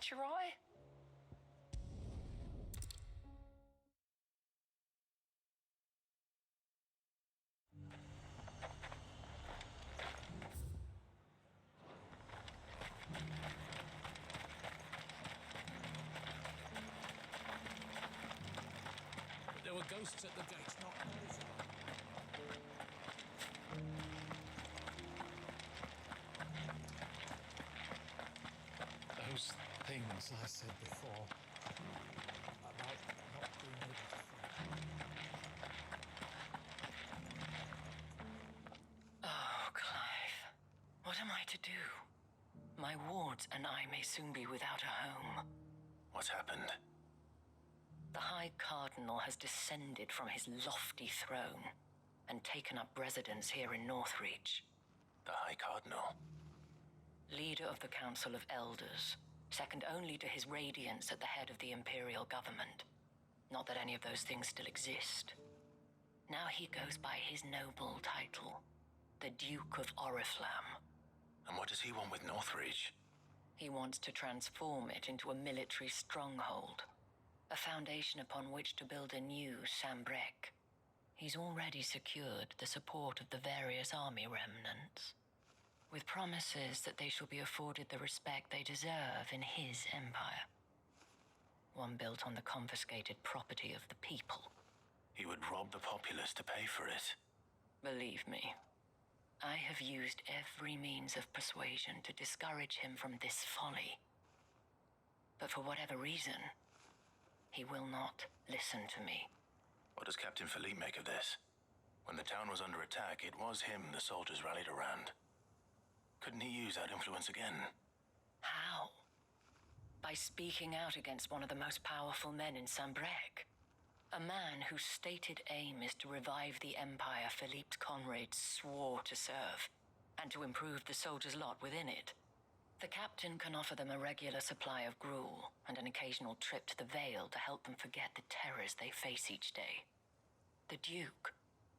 catch your eye? There were ghosts at the gates, not noisy. Those things I said before about not being able to fight. Oh, Clive. What am I to do? My wards and I may soon be without a home. What's happened? The High Cardinal has descended from his lofty throne and taken up residence here in Northreach. The High Cardinal? Leader of the Council of Elders, second only to his Radiance at the head of the Imperial government. Not that any of those things still exist. Now he goes by his noble title, the Duke of Oriflamme. And what does he want with Northreach? He wants to transform it into a military stronghold, a foundation upon which to build a new Sambrec. He's already secured the support of the various army remnants, with promises that they shall be afforded the respect they deserve in his empire. One built on the confiscated property of the people. He would rob the populace to pay for it. Believe me, I have used every means of persuasion to discourage him from this folly. But for whatever reason, he will not listen to me. What does Captain Philippe make of this? When the town was under attack, it was him the soldiers rallied around. Couldn't he use that influence again? How? By speaking out against one of the most powerful men in Sambrec. A man whose stated aim is to revive the empire Philippe's comrades swore to serve, and to improve the soldiers' lot within it. The captain can offer them a regular supply of gruel and an occasional trip to the Vale to help them forget the terrors they face each day. The Duke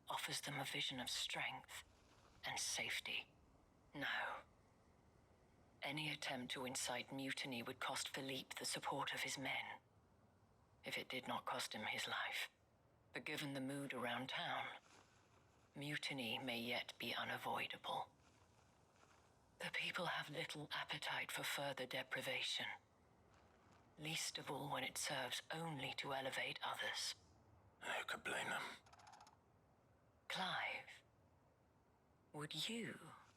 offers them a vision of strength and safety. No. Any attempt to incite mutiny would cost Philippe the support of his men, if it did not cost him his life. But given the mood around town, mutiny may yet be unavoidable. The people have little appetite for further deprivation, least of all when it serves only to elevate others. And who could blame them? Clive, would you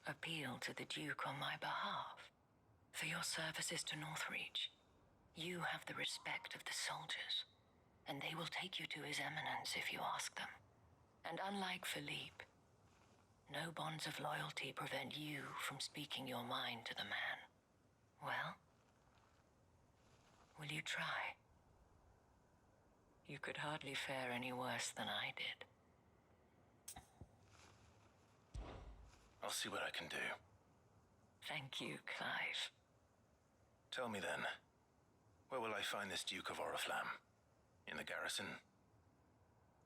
appeal to the Duke on my behalf? For your services to Northreach, you have the respect of the soldiers, and they will take you to His Eminence if you ask them. And unlike Philippe, no bonds of loyalty prevent you from speaking your mind to the man. Well, will you try? You could hardly fare any worse than I did. I'll see what I can do. Thank you, Clive. Tell me then, where will I find this Duke of Oriflamme? In the garrison?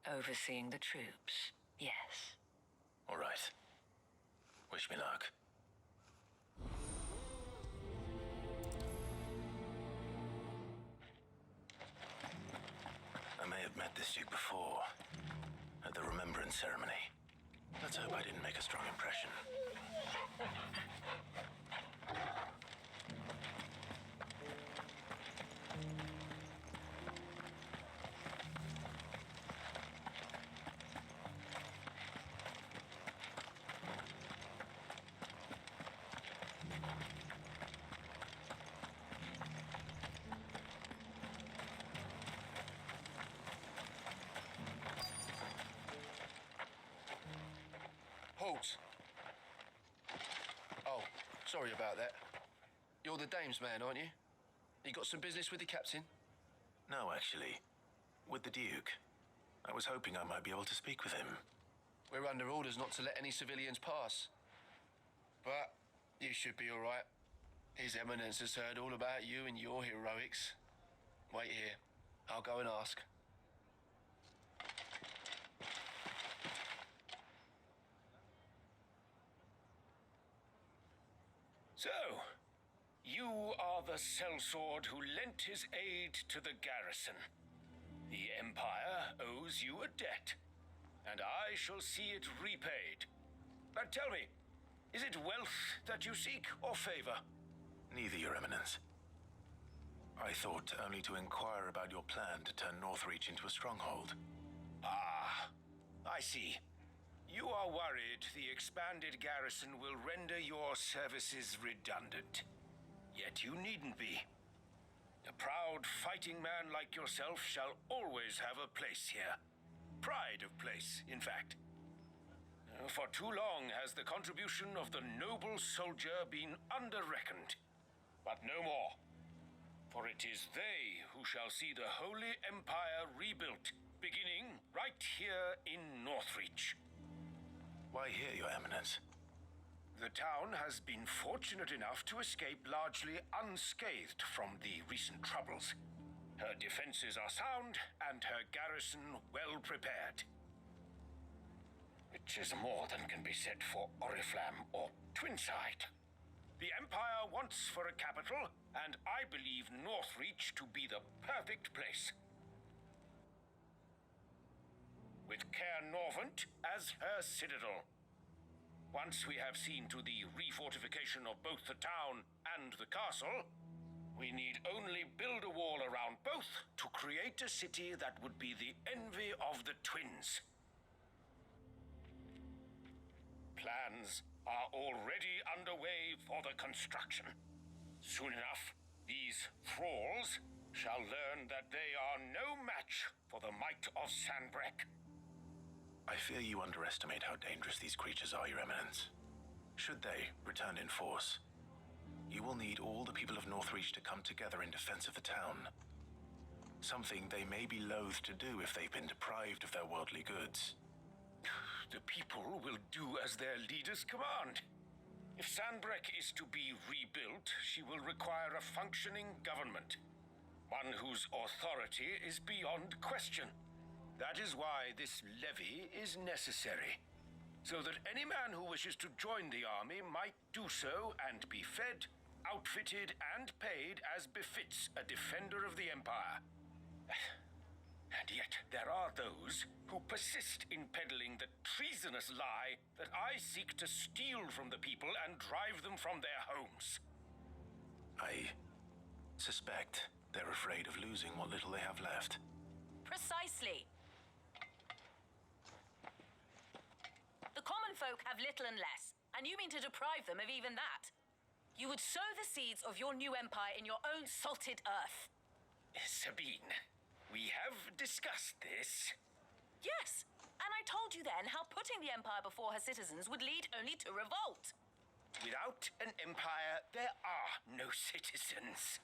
Overseeing the troops, yes. All right. Wish me luck. I may have met this Duke before, at the Remembrance ceremony. Let's hope I didn't make a strong impression. Halt! Oh, sorry about that. You're the dame's man, aren't you? You got some business with the captain? No, actually. With the Duke. I was hoping I might be able to speak with him. We're under orders not to let any civilians pass. But you should be all right. His Eminence has heard all about you and your heroics. Wait here. I'll go and ask. So, You are the sellsword who lent his aid to the garrison. The Empire owes you a debt, and I shall see it repaid. But tell me, is it wealth that you seek, or favor? Neither, Your Eminence. I thought only to inquire about your plan to turn Northreach into a stronghold. Ah, I see. You are worried the expanded garrison will render your services redundant. Yet you needn't be. A proud fighting man like yourself shall always have a place here. Pride of place, in fact. For too long has the contribution of the noble soldier been under-reckoned. But no more. For it is they who shall see the Holy Empire rebuilt, beginning right here in Northreach. Why here, Your Eminence? The town has been fortunate enough to escape largely unscathed from the recent troubles. Her defenses are sound, and her garrison well prepared. Which is more than can be said for Oriflamme or Twinside. The Empire wants for a capital, and I believe Northreach to be the perfect place. With Caer Norvent as her citadel. Once we have seen to the refortification of both the town and the castle, we need only build a wall around both to create a city that would be the envy of the twins. Plans are already underway for the construction. Soon enough, these thralls shall learn that they are no match for the might of Sanbreque. I fear you underestimate how dangerous these creatures are, Your Eminence. Should they return in force, you will need all the people of Northreach to come together in defense of the town. Something they may be loath to do if they've been deprived of their worldly goods. The people will do as their leaders command. If Sanbreque is to be rebuilt, she will require a functioning government. One whose authority is beyond question. That is why this levy is necessary. So that any man who wishes to join the army might do so and be fed, outfitted, and paid as befits a defender of the Empire. And yet there are those who persist in peddling the treasonous lie that I seek to steal from the people and drive them from their homes. I suspect they're afraid of losing what little they have left. Precisely. The common folk have little and less, and you mean to deprive them of even that. You would sow the seeds of your new empire in your own salted earth. Sabine, we have discussed this. Yes, and I told you then how putting the empire before her citizens would lead only to revolt. Without an empire, there are no citizens.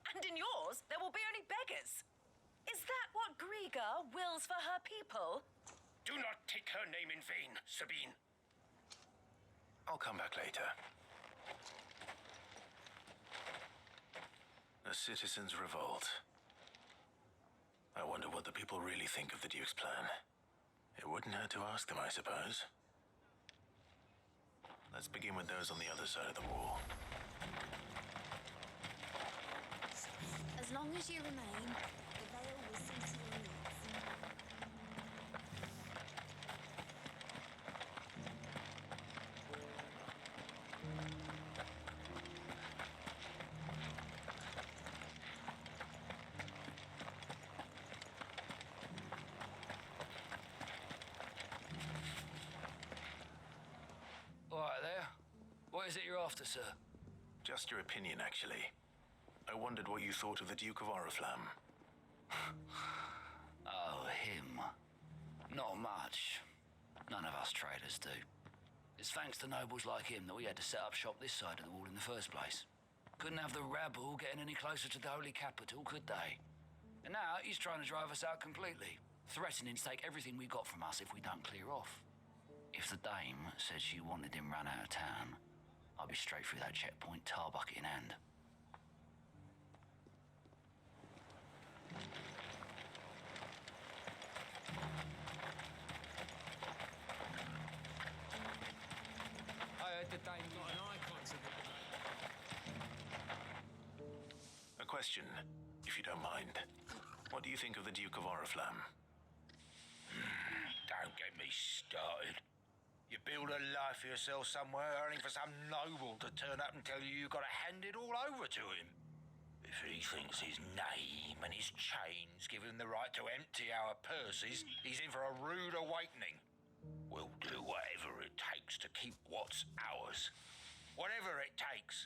And in yours, there will be only beggars. Is that what Griga wills for her people? Do not take her name in vain, Sabine. I'll come back later. The citizens revolt. I wonder what the people really think of the Duke's plan. It wouldn't hurt to ask them, I suppose. Let's begin with those on the other side of the wall. As long as you remain, the veil will see to your needs. All right there. What is it you're after, sir? Just your opinion, actually. I wondered what you thought of the Duke of Oriflamme. Oh, him. Not much. None of us traders do. It's thanks to nobles like him that we had to set up shop this side of the wall in the first place. Couldn't have the rabble getting any closer to the holy capital, could they? And now he's trying to drive us out completely, threatening to take everything we got from us if we don't clear off. If the dame said she wanted him run out of town, I'd be straight through that checkpoint, tar bucket in hand. I heard the dame got an icon to the question, if you don't mind. What do you think of the Duke of Oriflamme? Don't get me started. You build a life for yourself somewhere, earning for some noble to turn up and tell you you've got to hand it all over to him. If he thinks his name and his chains give him the right to empty our purses, he's in for a rude awakening. We'll do whatever it takes to keep what's ours. Whatever it takes.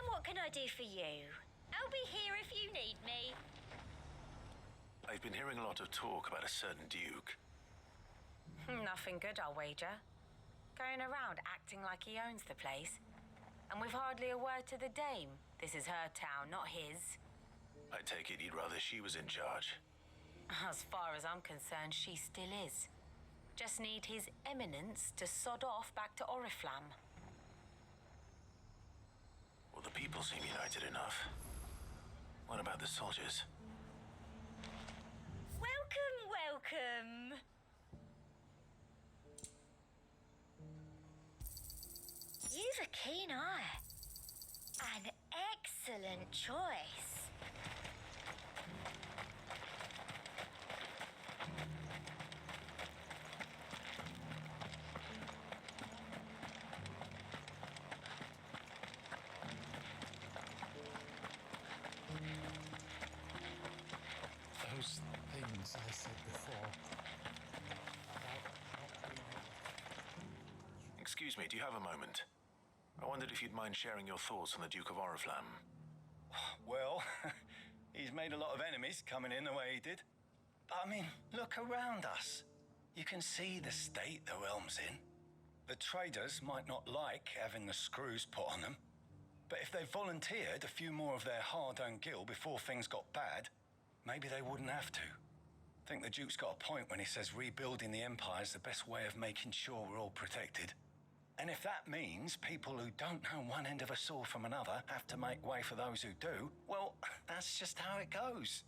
What can I do for you? I'll be here if you need me. I've been hearing a lot of talk about a certain duke. Nothing good, I'll wager. Going around acting like he owns the place. And with hardly a word to the dame. This is her town, not his. I take it you'd rather she was in charge. As far as I'm concerned, she still is. Just need his eminence to sod off back to Oriflamme. Well, the people seem united enough. What about the soldiers? Welcome, welcome. You've a keen eye. An excellent choice. Those things I said before about not being... Excuse me, do you have a moment? I wondered if you'd mind sharing your thoughts on the Duke of Oriflamme. Well, he's made a lot of enemies coming in the way he did. But I mean, look around us. You can see the state the realm's in. The traders might not like having the screws put on them. But if they volunteered a few more of their hard-earned gil before things got bad, maybe they wouldn't have to. I think the Duke's got a point when he says rebuilding the Empire is the best way of making sure we're all protected. And if that means people who don't know one end of a sword from another have to make way for those who do, well, that's just how it goes.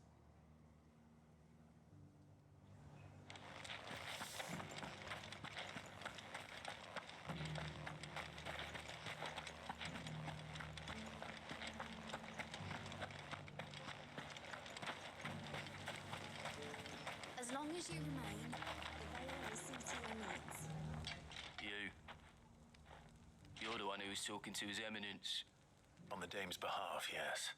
As long as you remain, the Vale will see to your needs. You're the one who was talking to His Eminence. On the dame's behalf, yes.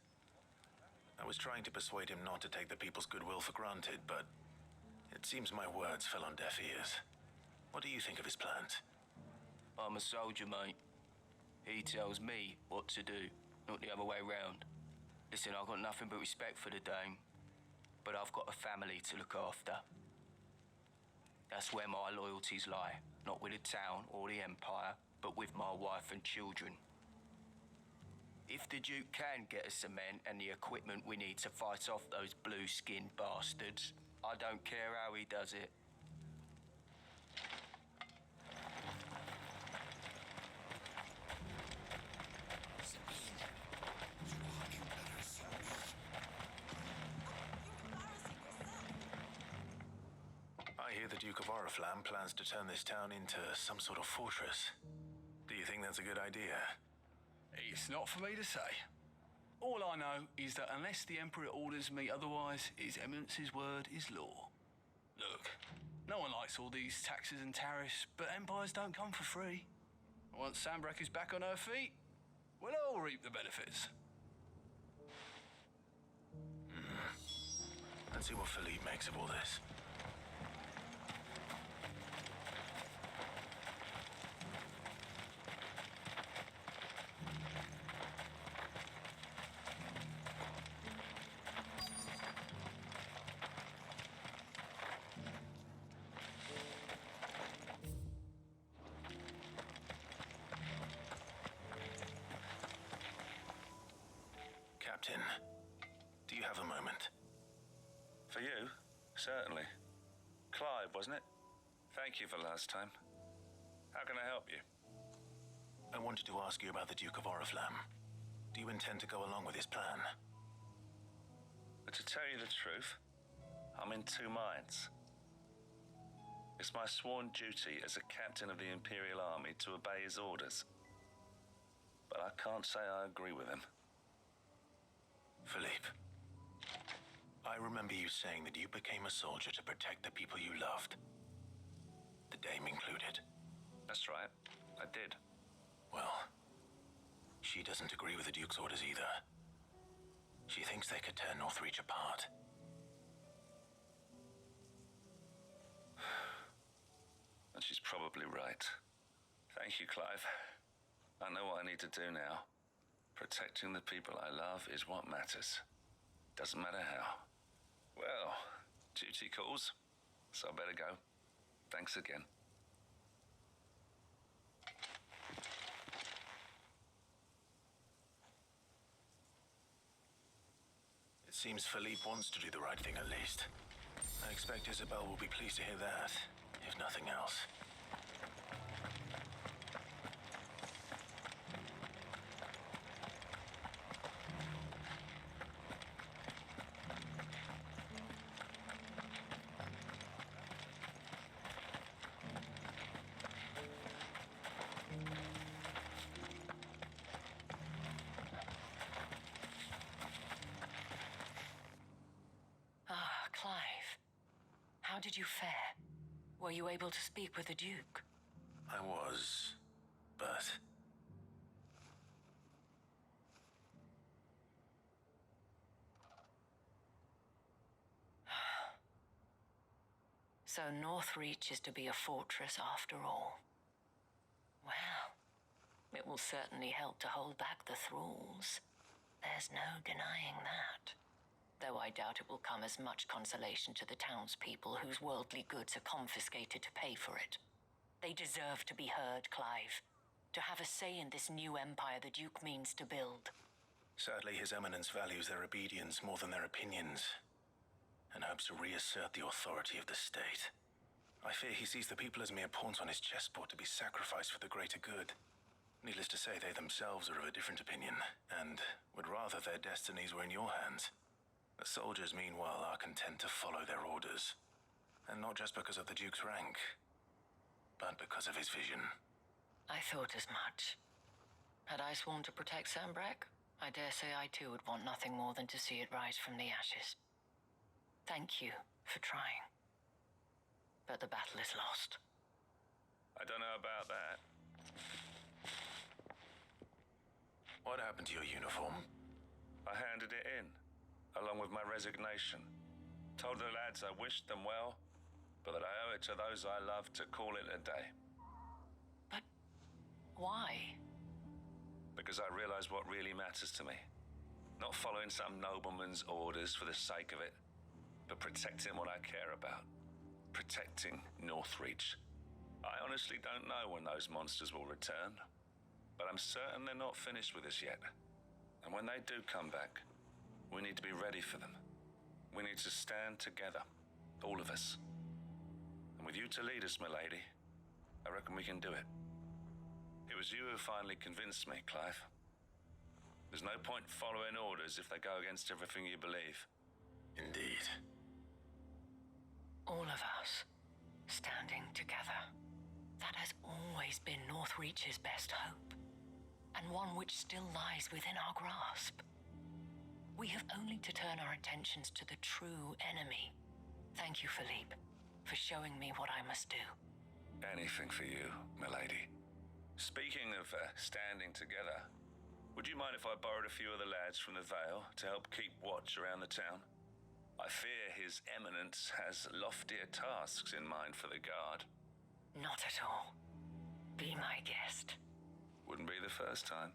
I was trying to persuade him not to take the people's goodwill for granted, but it seems my words fell on deaf ears. What do you think of his plans? I'm a soldier, mate. He tells me what to do, not the other way round. Listen, I've got nothing but respect for the dame, but I've got a family to look after. That's where my loyalties lie, not with the town or the Empire, but with my wife and children. If the Duke can get us the men and the equipment we need to fight off those blue-skinned bastards, I don't care how he does it. I hear the Duke of Oriflamme plans to turn this town into some sort of fortress. Do you think that's a good idea? It's not for me to say. All I know is that unless the Emperor orders me otherwise, His Eminence's word is law. Look, no one likes all these taxes and tariffs, but empires don't come for free. Once Sanbreque is back on her feet, we'll all reap the benefits. Let's see what Philippe makes of all this. Captain, do you have a moment? For you? Certainly. Clive, wasn't it? Thank you for last time. How can I help you? I wanted to ask you about the Duke of Oriflamme. Do you intend to go along with his plan? But to tell you the truth, I'm in two minds. It's my sworn duty as a captain of the Imperial Army to obey his orders. But I can't say I agree with him. Philippe, I remember you saying that you became a soldier to protect the people you loved. The Dame included. That's right, I did. Well, she doesn't agree with the Duke's orders either. She thinks they could tear Northreach apart. And she's probably right. Thank you, Clive. I know what I need to do now. Protecting the people I love is what matters. Doesn't matter how. Well, duty calls, so I better go. Thanks again. It seems Philippe wants to do the right thing at least. I expect Isabel will be pleased to hear that, if nothing else. Clive. How did you fare? Were you able to speak with the Duke? I was, but... So Northreach is to be a fortress after all. Well, it will certainly help to hold back the thralls. There's no denying that. Though I doubt it will come as much consolation to the townspeople whose worldly goods are confiscated to pay for it. They deserve to be heard, Clive. To have a say in this new empire the Duke means to build. Sadly, His Eminence values their obedience more than their opinions, and hopes to reassert the authority of the state. I fear he sees the people as mere pawns on his chessboard to be sacrificed for the greater good. Needless to say, they themselves are of a different opinion, and would rather their destinies were in your hands. The soldiers, meanwhile, are content to follow their orders. And not just because of the Duke's rank, but because of his vision. I thought as much. Had I sworn to protect Sanbreque, I dare say I too would want nothing more than to see it rise from the ashes. Thank you for trying. But the battle is lost. I don't know about that. What happened to your uniform? I handed it in, along with my resignation. Told the lads I wished them well, but that I owe it to those I love to call it a day. But why? Because I realize what really matters to me. Not following some nobleman's orders for the sake of it, but protecting what I care about. Protecting Northreach. I honestly don't know when those monsters will return, but I'm certain they're not finished with us yet. And when they do come back, we need to be ready for them. We need to stand together, all of us. And with you to lead us, milady, I reckon we can do it. It was you who finally convinced me, Clive. There's no point following orders if they go against everything you believe. Indeed. All of us, standing together. That has always been Northreach's best hope, and one which still lies within our grasp. We have only to turn our attentions to the true enemy. Thank you, Philippe, for showing me what I must do. Anything for you, milady. Speaking of standing together, would you mind if I borrowed a few of the lads from the Vale to help keep watch around the town? I fear His Eminence has loftier tasks in mind for the guard. Not at all. Be my guest. Wouldn't be the first time.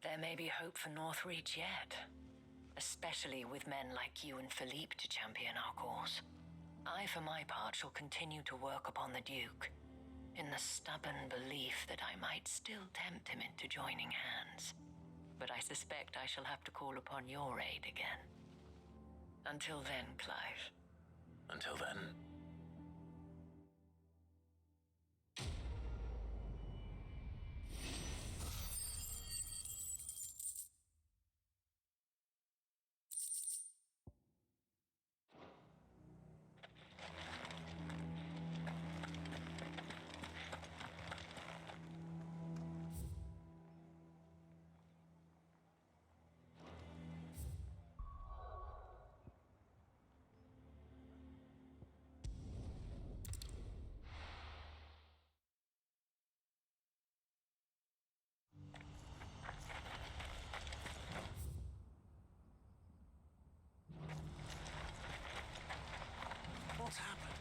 There may be hope for Northreach yet, especially with men like you and Philippe to champion our cause. I, for my part, shall continue to work upon the Duke, in the stubborn belief that I might still tempt him into joining hands. But I suspect I shall have to call upon your aid again. Until then, Clive, Until then... What's happened?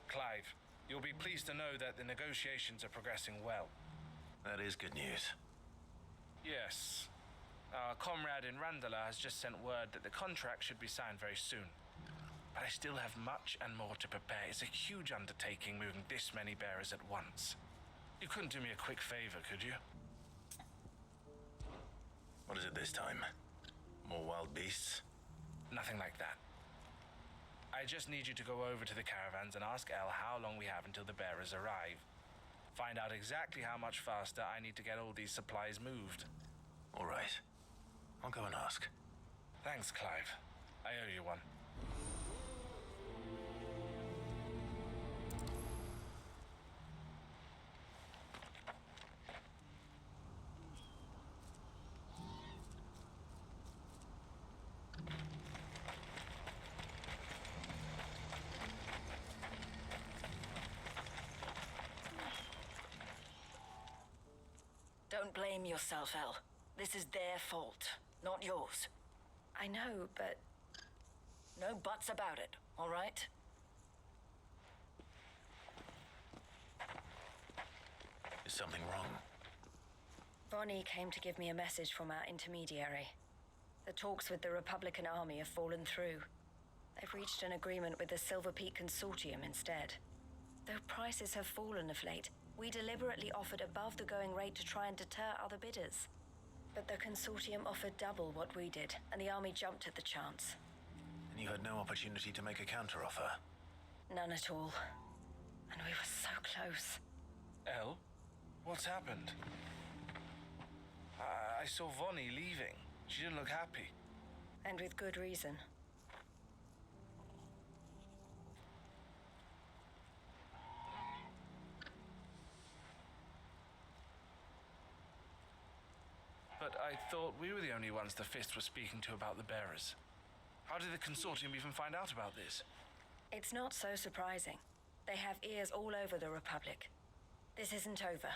Clive, you'll be pleased to know that the negotiations are progressing well. That is good news. Yes. Our comrade in Randala has just sent word that the contract should be signed very soon. But I still have much and more to prepare. It's a huge undertaking moving this many bearers at once. You couldn't do me a quick favor, could you? What is it this time? More wild beasts? Nothing like that. I just need you to go over to the caravans and ask El how long we have until the bearers arrive. Find out exactly how much faster I need to get all these supplies moved. All right. I'll go and ask. Thanks, Clive. I owe you one. Don't blame yourself, El. This is their fault, not yours. I know, but... no buts about it, all right? Is something wrong? Bonnie came to give me a message from our intermediary. The talks with the Republican Army have fallen through. They've reached an agreement with the Silver Peak Consortium instead. Though prices have fallen of late, we deliberately offered above the going rate to try and deter other bidders. But the consortium offered double what we did, and the army jumped at the chance. And you had no opportunity to make a counteroffer? None at all. And we were so close. El, what's happened? I saw Vonnie leaving. She didn't look happy. And with good reason. But I thought we were the only ones the Fist was speaking to about the bearers. How did the consortium even find out about this? It's not so surprising. They have ears all over the Republic. This isn't over.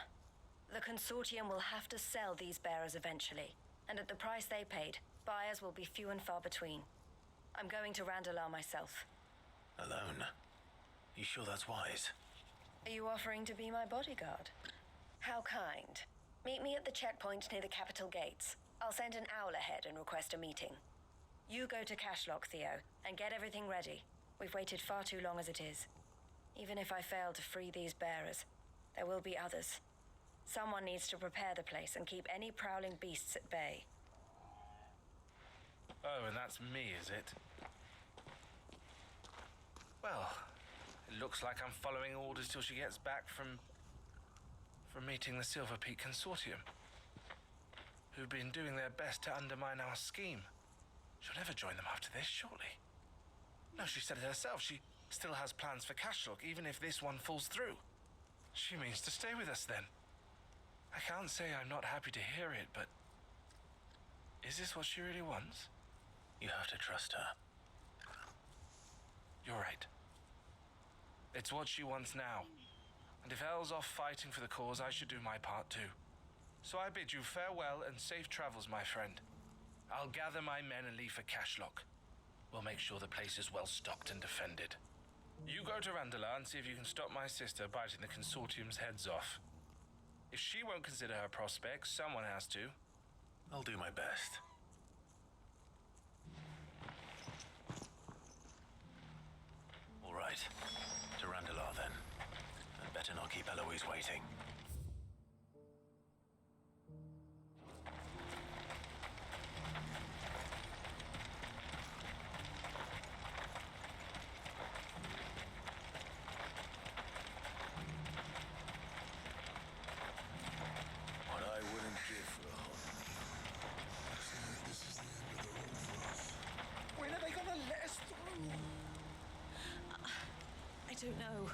The consortium will have to sell these bearers eventually, and at the price they paid, buyers will be few and far between. I'm going to Randalar myself. Alone? You sure that's wise? Are you offering to be my bodyguard? How kind. Meet me at the checkpoint near the capital gates. I'll send an owl ahead and request a meeting. You go to Cashlock, Theo, and get everything ready. We've waited far too long as it is. Even if I fail to free these bearers, there will be others. Someone needs to prepare the place and keep any prowling beasts at bay. Oh, and that's me, is it? Well, it looks like I'm following orders till she gets back from meeting the Silver Peak Consortium, who've been doing their best to undermine our scheme. She'll never join them after this, surely. No, she said it herself. She still has plans for Cashlock, even if this one falls through. She means to stay with us, then. I can't say I'm not happy to hear it, but... is this what she really wants? You have to trust her. You're right. It's what she wants now. And if Elle's off fighting for the cause, I should do my part too. So I bid you farewell and safe travels, my friend. I'll gather my men and leave for Cashlock. We'll make sure the place is well stocked and defended. You go to Randalar and see if you can stop my sister biting the consortium's heads off. If she won't consider her prospects, someone has to. I'll do my best. All right. To Randalar, then. I'd better not keep Eloise waiting. don't know.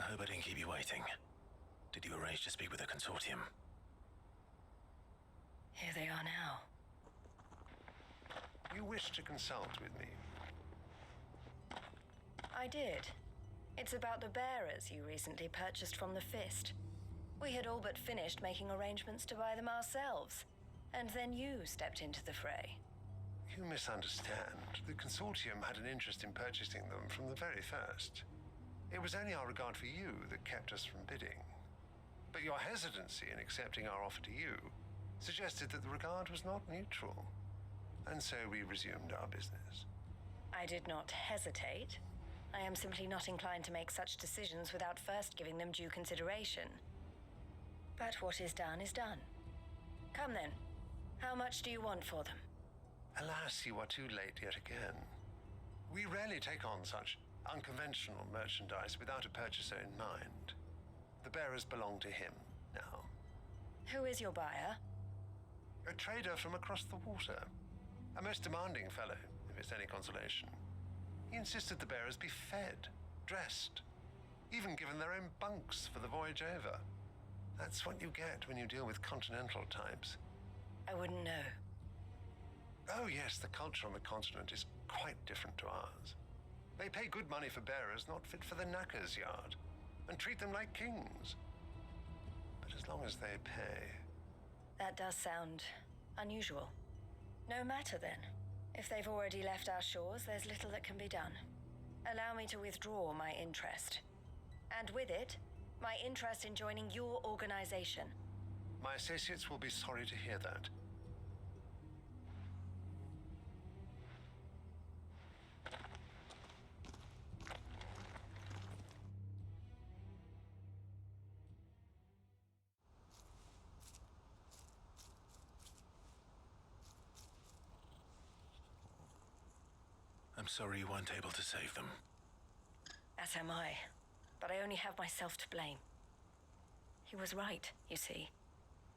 I hope I didn't keep you waiting. Did you arrange to speak with the consortium? Here they are now. You wish to consult with me? I did. It's about the bearers you recently purchased from the Fist. We had all but finished making arrangements to buy them ourselves, and then you stepped into the fray. You misunderstand. The consortium had an interest in purchasing them from the very first. It was only our regard for you that kept us from bidding. But your hesitancy in accepting our offer to you suggested that the regard was not neutral. And so we resumed our business. I did not hesitate. I am simply not inclined to make such decisions without first giving them due consideration. But what is done is done. Come then. How much do you want for them? Alas, you are too late yet again. We rarely take on such unconventional merchandise without a purchaser in mind. The bearers belong to him now. Who is your buyer? A trader from across the water. A most demanding fellow, if it's any consolation. He insisted the bearers be fed, dressed, even given their own bunks for the voyage over. That's what you get when you deal with continental types. I wouldn't know. Oh yes, the culture on the continent is quite different to ours. They pay good money for bearers not fit for the knacker's yard, and treat them like kings. But as long as they pay... That does sound unusual. No matter then. If they've already left our shores, there's little that can be done. Allow me to withdraw my interest. And with it, my interest in joining your organization. My associates will be sorry to hear that. I'm sorry you weren't able to save them. As am I. But I only have myself to blame. He was right, you see.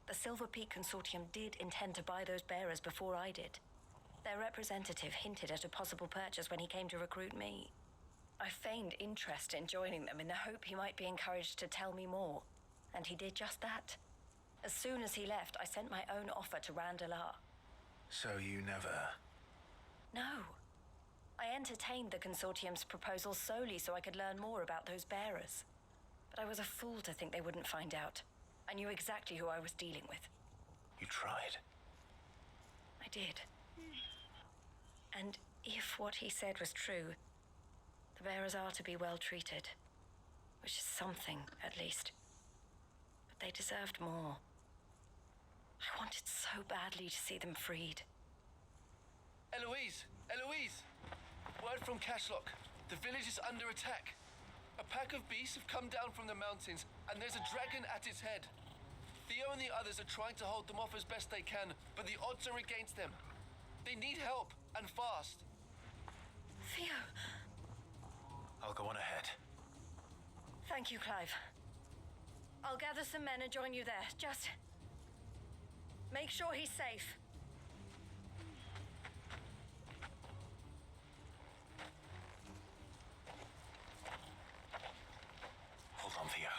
The Silver Peak Consortium did intend to buy those bearers before I did. Their representative hinted at a possible purchase when he came to recruit me. I feigned interest in joining them in the hope he might be encouraged to tell me more. And he did just that. As soon as he left, I sent my own offer to Randalar. So you never... No. I entertained the Consortium's proposal solely so I could learn more about those bearers. But I was a fool to think they wouldn't find out. I knew exactly who I was dealing with. You tried. I did. And if what he said was true, the bearers are to be well treated. Which is something, at least. But they deserved more. I wanted so badly to see them freed. Eloise! Eloise! Word from Cashlock. The village is under attack. A pack of beasts have come down from the mountains, and there's a dragon at its head. Theo and the others are trying to hold them off as best they can, but the odds are against them. They need help, and fast. Theo! I'll go on ahead. Thank you, Clive. I'll gather some men and join you there. Just... make sure he's safe. Hold on, Theo.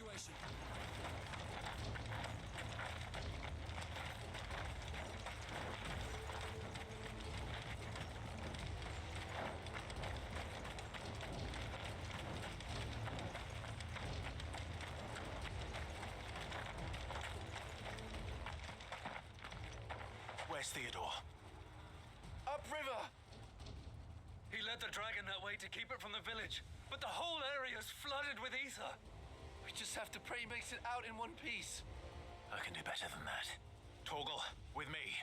situation. Where's Theodore? Upriver! He led the dragon that way to keep it from the village, but the whole area's flooded with ether. We just have to pray he makes it out in one piece. I can do better than that. Torgal, with me.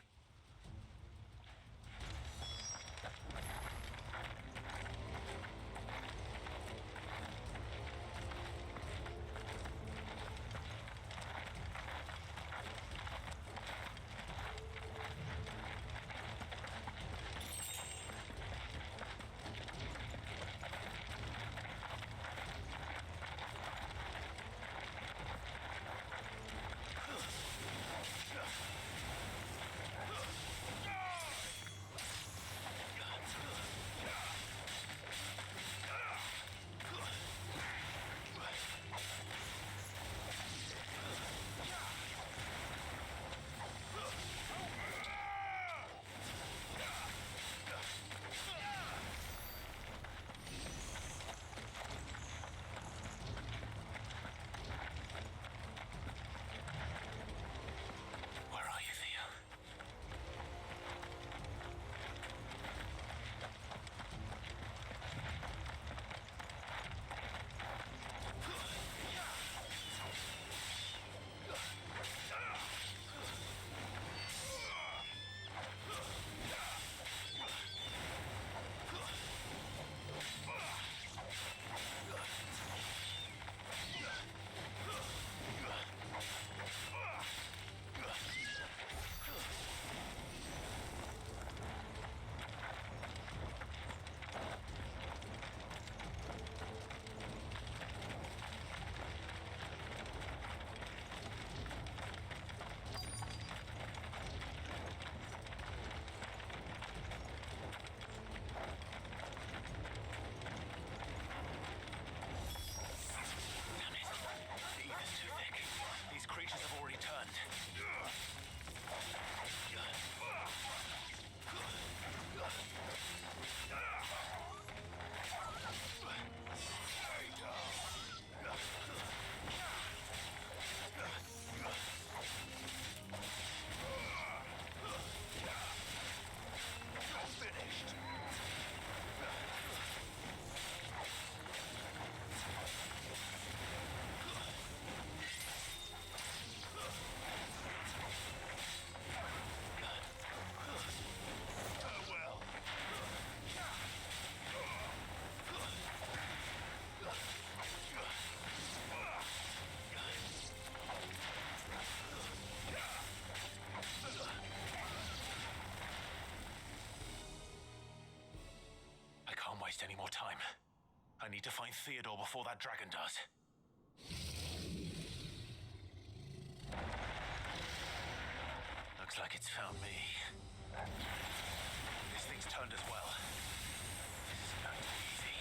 I need to find Theodore before that dragon does. Looks like it's found me. This thing's turned as well. This isn't going to be easy.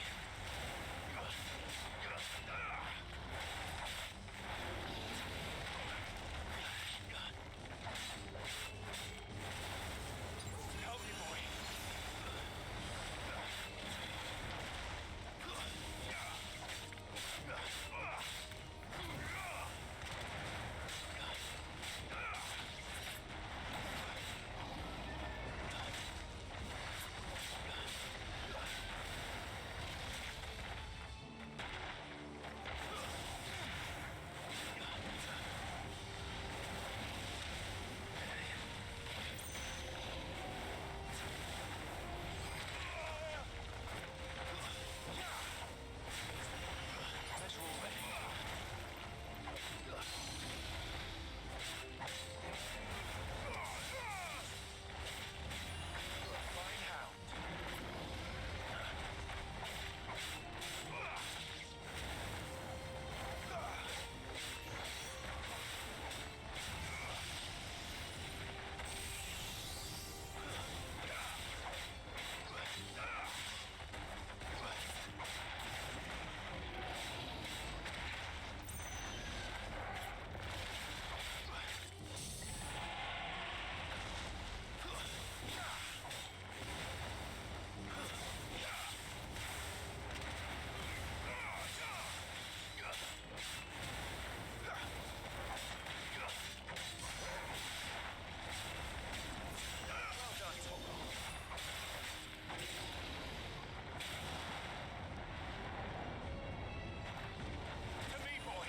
Help me, boy.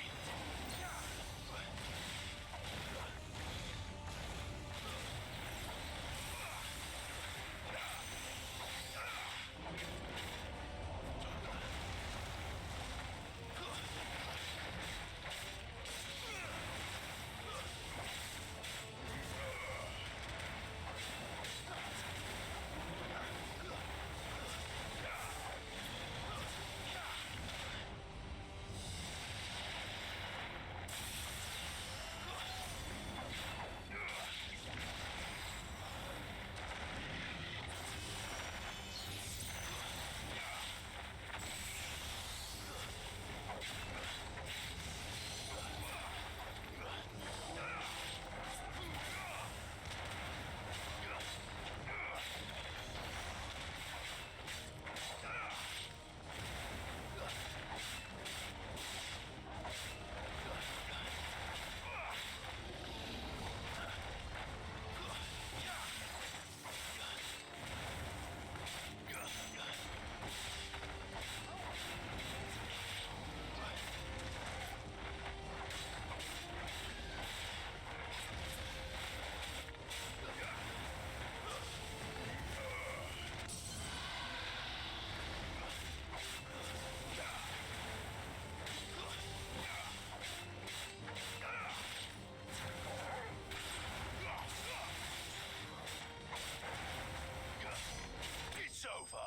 It's over.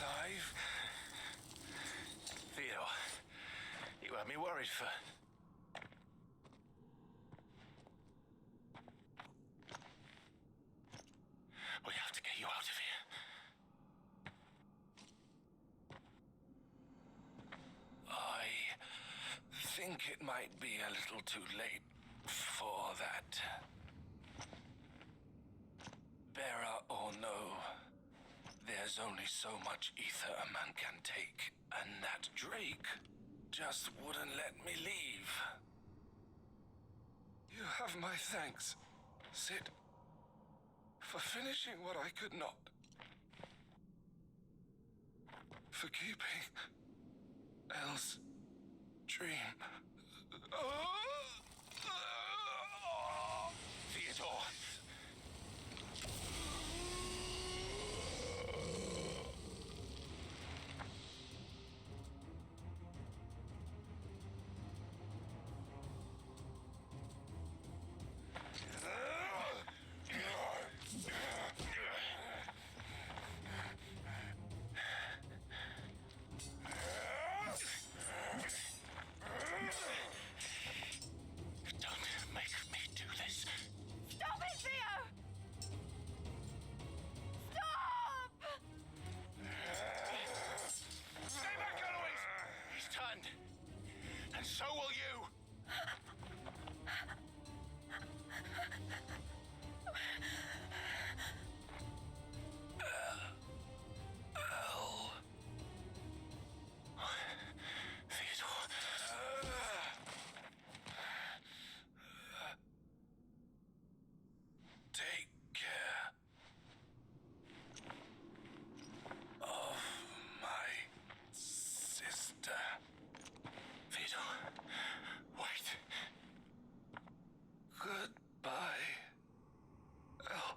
Clive? Theo, you had me worried for... We have to get you out of here. I think it might be a little too late for that. Bearer or no, there's only so much ether a man can take, and that Drake just wouldn't let me leave. You have my thanks, Sid, for finishing what I could not. For keeping Elle's dream Theodore! Don't make me do this. Stop it, Theo! Stop! Stay back, Eloise! He's turned. And so will you. Take care of my sister. Theodore, wait. Goodbye. El.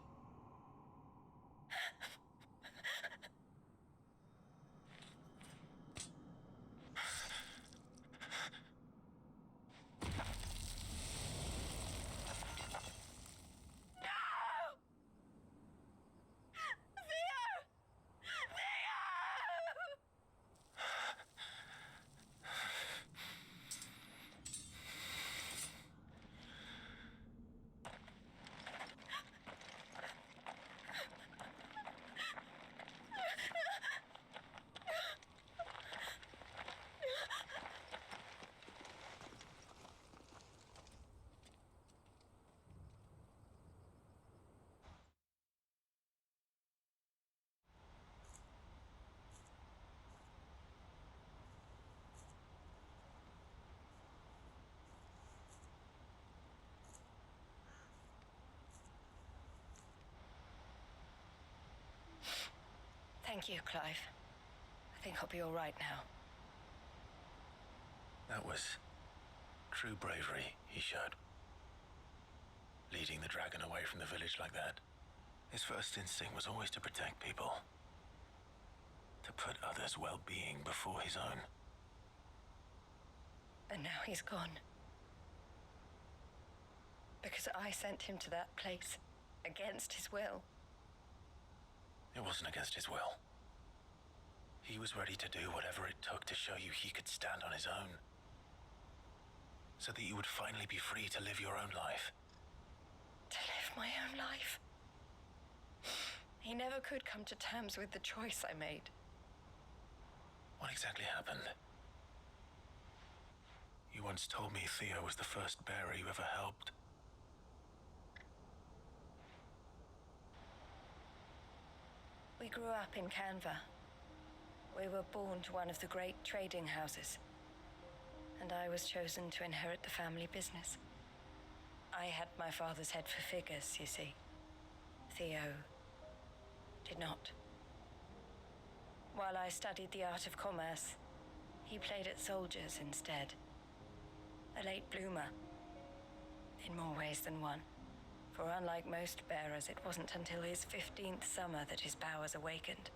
Thank you, Clive. I think I'll be all right now. That was true bravery he showed. Leading the dragon away from the village like that. His first instinct was always to protect people. To put others' well-being before his own. And now he's gone. Because I sent him to that place against his will. It wasn't against his will. He was ready to do whatever it took to show you he could stand on his own. So that you would finally be free to live your own life. To live my own life. He never could come to terms with the choice I made. What exactly happened? You once told me Theo was the first bearer you ever helped. We grew up in Canva. We were born to one of the great trading houses. And I was chosen to inherit the family business. I had my father's head for figures, you see. Theo did not. While I studied the art of commerce, he played at soldiers instead. A late bloomer, in more ways than one. For unlike most bearers, it wasn't until his 15th summer that his powers awakened.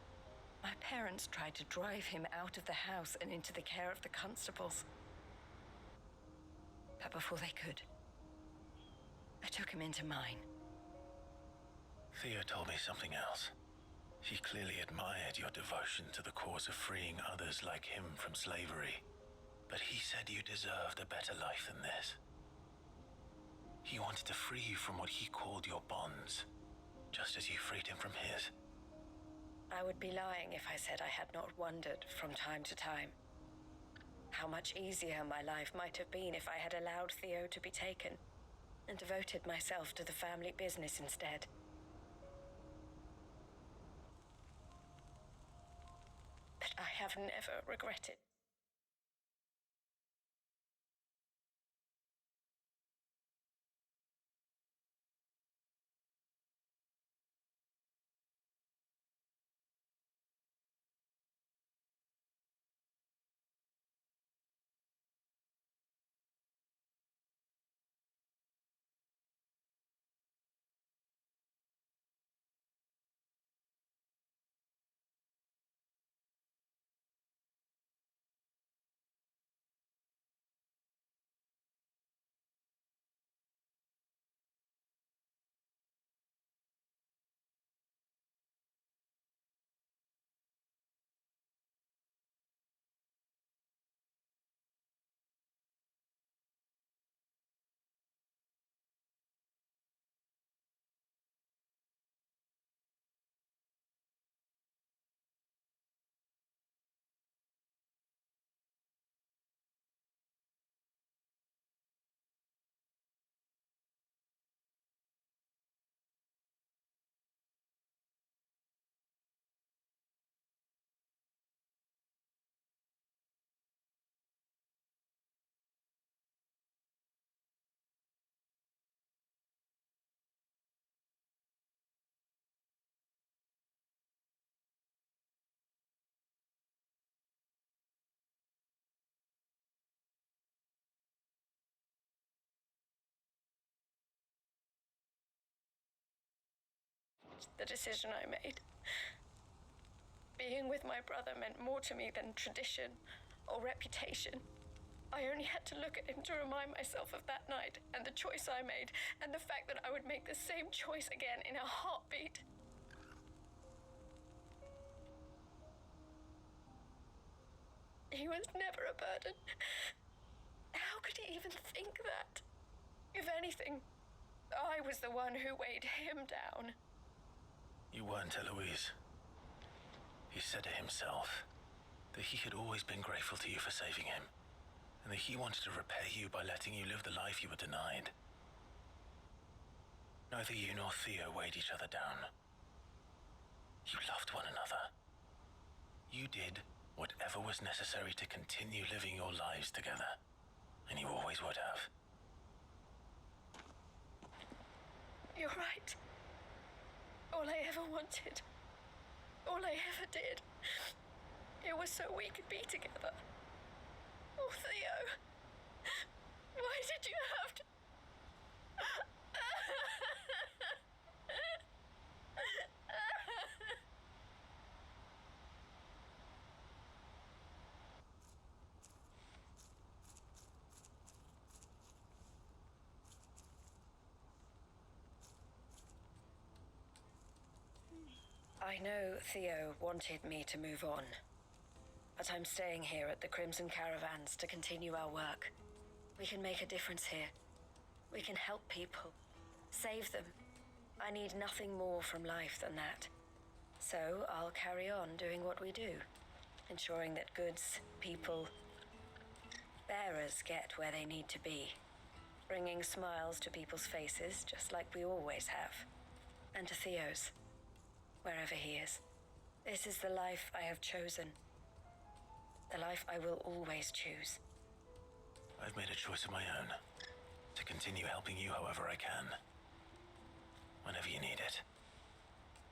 My parents tried to drive him out of the house and into the care of the constables. But before they could, I took him into mine. Theo told me something else. He clearly admired your devotion to the cause of freeing others like him from slavery. But he said you deserved a better life than this. He wanted to free you from what he called your bonds, just as you freed him from his. I would be lying if I said I had not wondered from time to time how much easier my life might have been if I had allowed Theo to be taken and devoted myself to the family business instead. But I have never regretted the decision I made. Being with my brother meant more to me than tradition or reputation. I only had to look at him to remind myself of that night and the choice I made, and the fact that I would make the same choice again in a heartbeat. He was never a burden. How could he even think that? If anything, I was the one who weighed him down. You weren't, Eloise. He said it himself, that he had always been grateful to you for saving him, and that he wanted to repay you by letting you live the life you were denied. Neither you nor Theo weighed each other down. You loved one another. You did whatever was necessary to continue living your lives together, and you always would have. You're right. All I ever wanted, all I ever did, it was so we could be together. Oh, Theo, why did you have to... I know Theo wanted me to move on, but I'm staying here at the Crimson Caravans to continue our work. We can make a difference here. We can help people, save them. I need nothing more from life than that. So I'll carry on doing what we do, ensuring that goods, people, bearers get where they need to be, bringing smiles to people's faces just like we always have, and to Theo's. Wherever he is. This is the life I have chosen. The life I will always choose. I've made a choice of my own, to continue helping you however I can. Whenever you need it.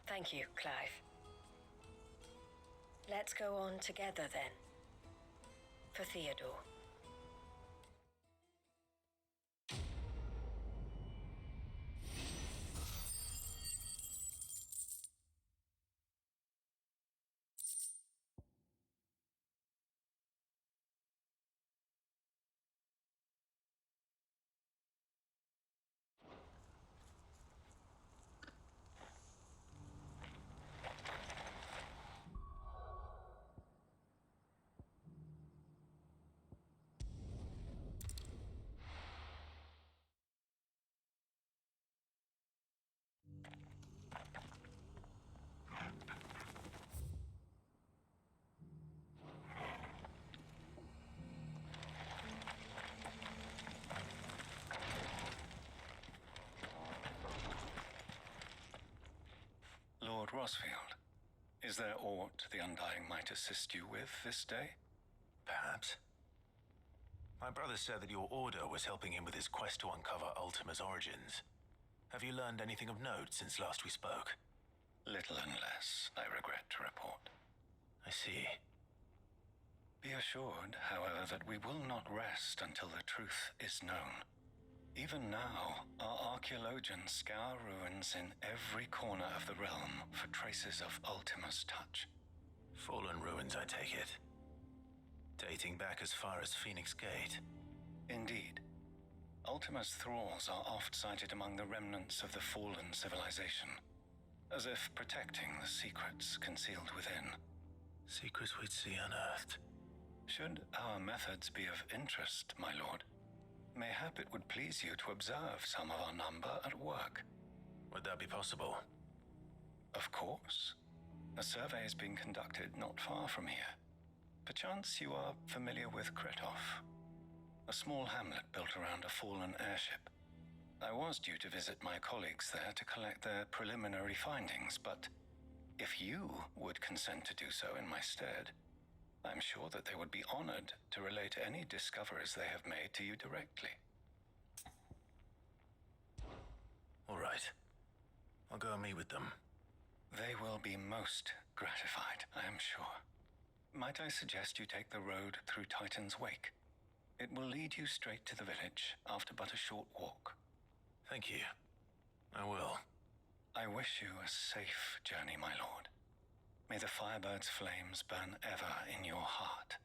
Thank you, Clive. Let's go on together then. For Theodore. Lord Rosfield, is there aught the Undying might assist you with this day? Perhaps. My brother said that your order was helping him with his quest to uncover Ultima's origins. Have you learned anything of note since last we spoke? Little and less, I regret to report. I see. Be assured, however, that we will not rest until the truth is known. Even now, our archaeologians scour ruins in every corner of the realm for traces of Ultima's touch. Fallen ruins, I take it. Dating back as far as Phoenix Gate. Indeed. Ultima's thralls are oft sighted among the remnants of the fallen civilization, as if protecting the secrets concealed within. Secrets we'd see unearthed. Should our methods be of interest, my lord, mayhap it would please you to observe some of our number at work. Would that be possible? Of course. A survey is being conducted not far from here. Perchance you are familiar with Kretov, a small hamlet built around a fallen airship. I was due to visit my colleagues there to collect their preliminary findings, but if you would consent to do so in my stead, I'm sure that they would be honored to relate any discoveries they have made to you directly. All right. I'll go and meet with them. They will be most gratified, I am sure. Might I suggest you take the road through Titan's Wake? It will lead you straight to the village after but a short walk. Thank you. I will. I wish you a safe journey, my lord. May the Firebird's flames burn ever in your heart.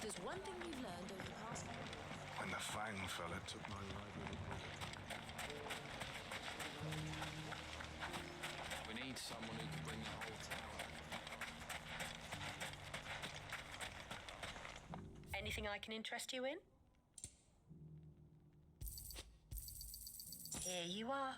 there's one thing we've learned over the past... When the Fang fella took my livelihood. We need someone who can bring the whole town. Anything I can interest you in? Here you are.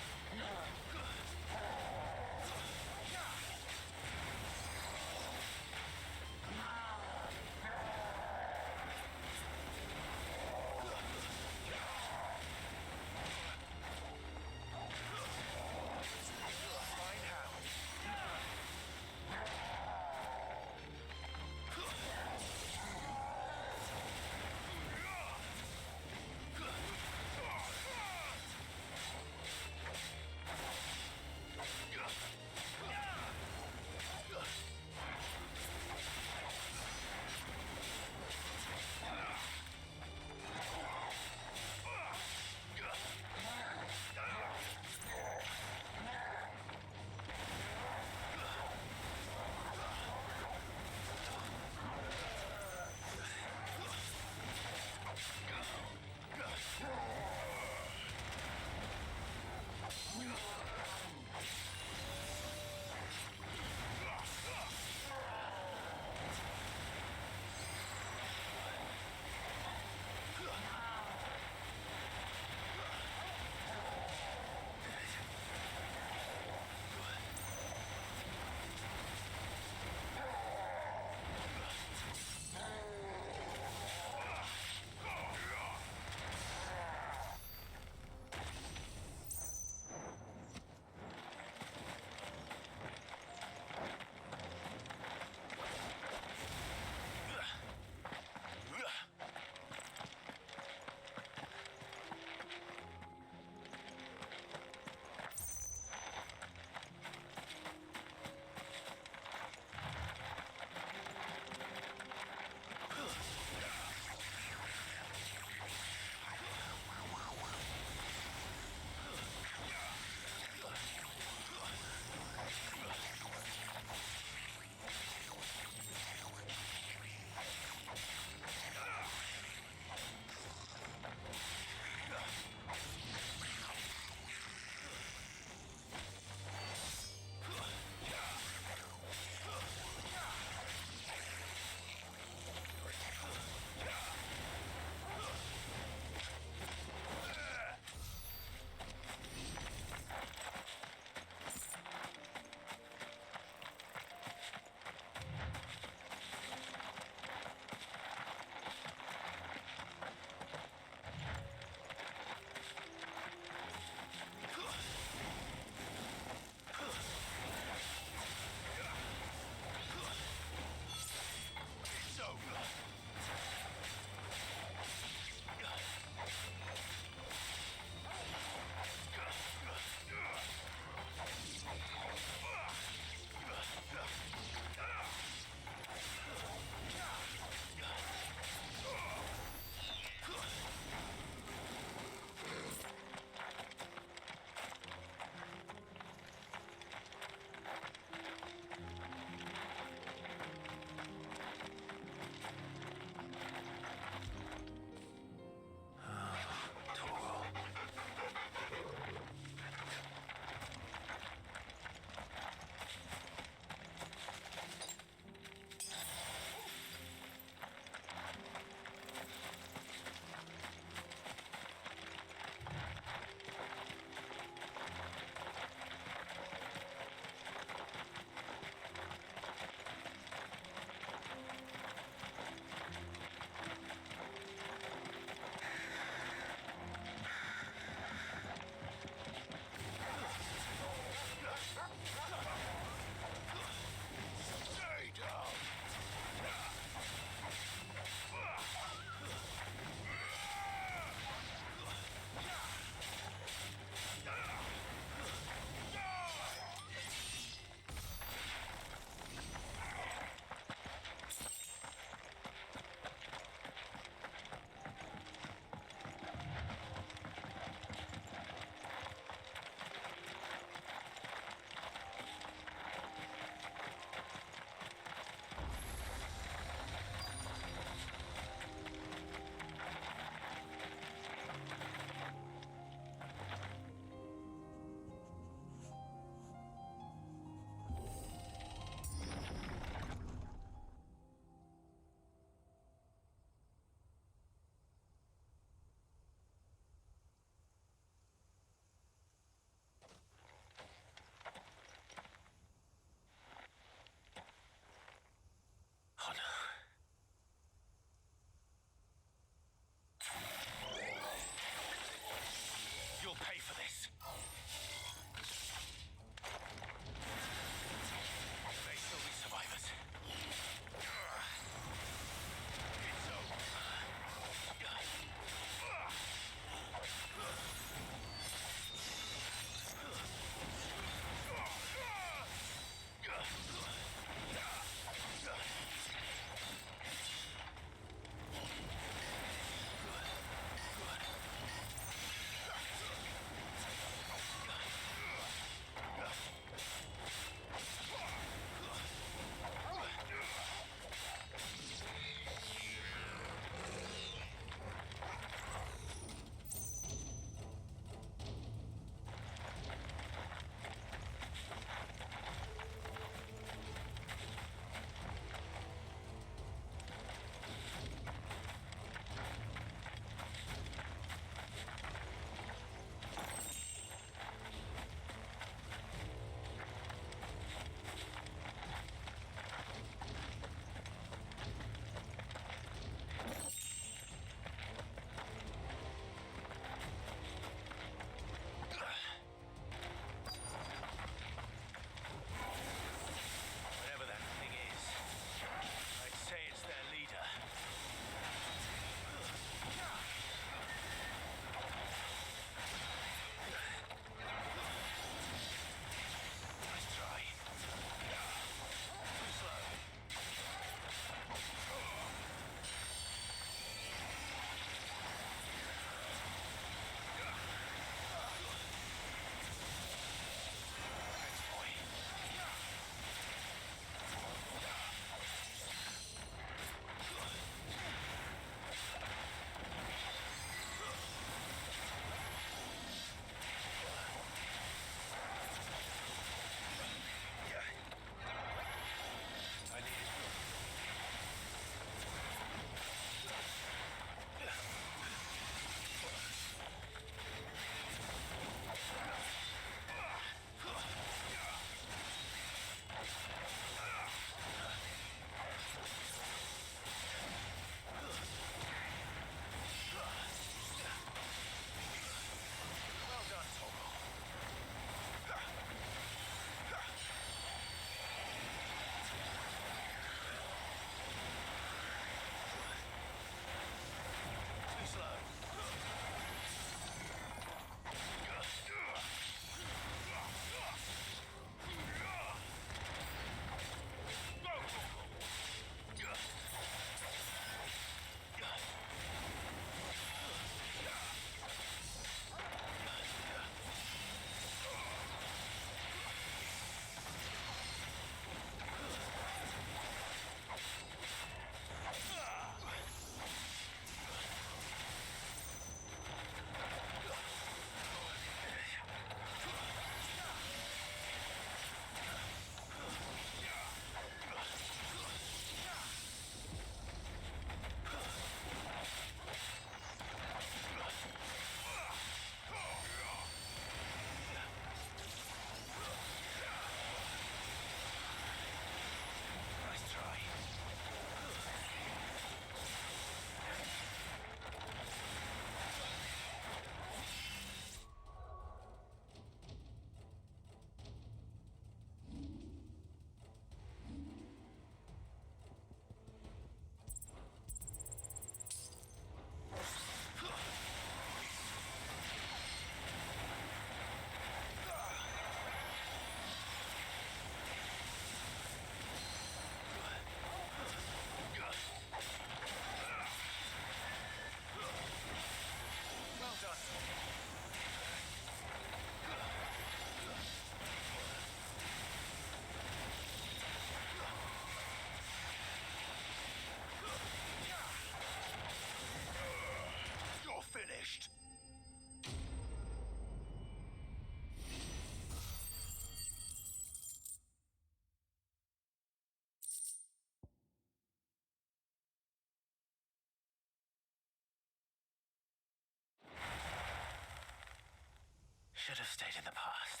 should have stayed in the past.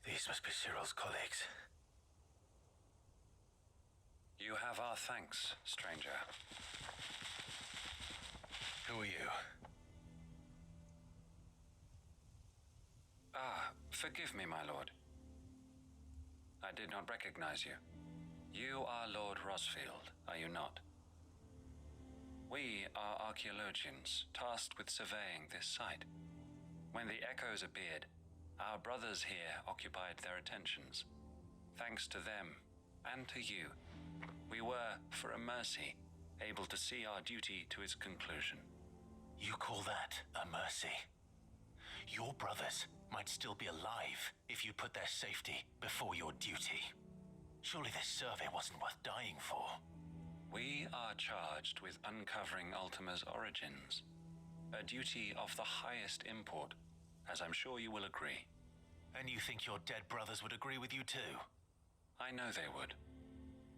These must be Cyril's colleagues. You have our thanks, stranger. Who are you? Ah, forgive me, my lord. I did not recognize you. You are Lord Rosfield, are you not? We are archaeologians tasked with surveying this site. When the echoes appeared, our brothers here occupied their attentions. Thanks to them, and to you, we were, for a mercy, able to see our duty to its conclusion. You call that a mercy? Your brothers might still be alive if you put their safety before your duty. Surely this survey wasn't worth dying for. We are charged with uncovering Ultima's origins, a duty of the highest import, as I'm sure you will agree. And you think your dead brothers would agree with you too? I know they would.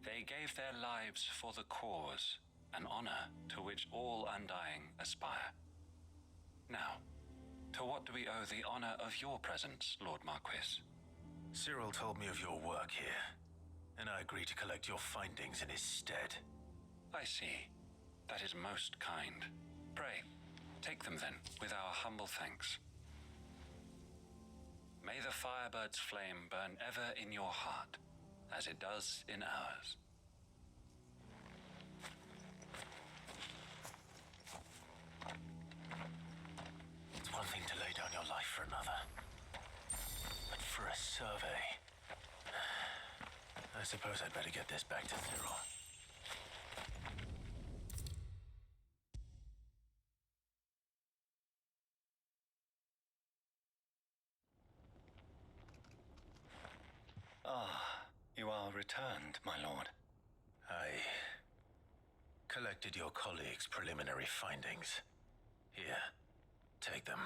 They gave their lives for the cause, an honor to which all Undying aspire. Now, to what do we owe the honor of your presence, Lord Marquis? Cyril told me of your work here, and I agreed to collect your findings in his stead. I see. That is most kind. Pray, take them then, with our humble thanks. May the Firebird's flame burn ever in your heart, as it does in ours. It's one thing to lay down your life for another, but for a survey, I suppose I'd better get this back to Cyril. Ah, you are returned, my lord. I collected your colleagues' preliminary findings. Here, take them.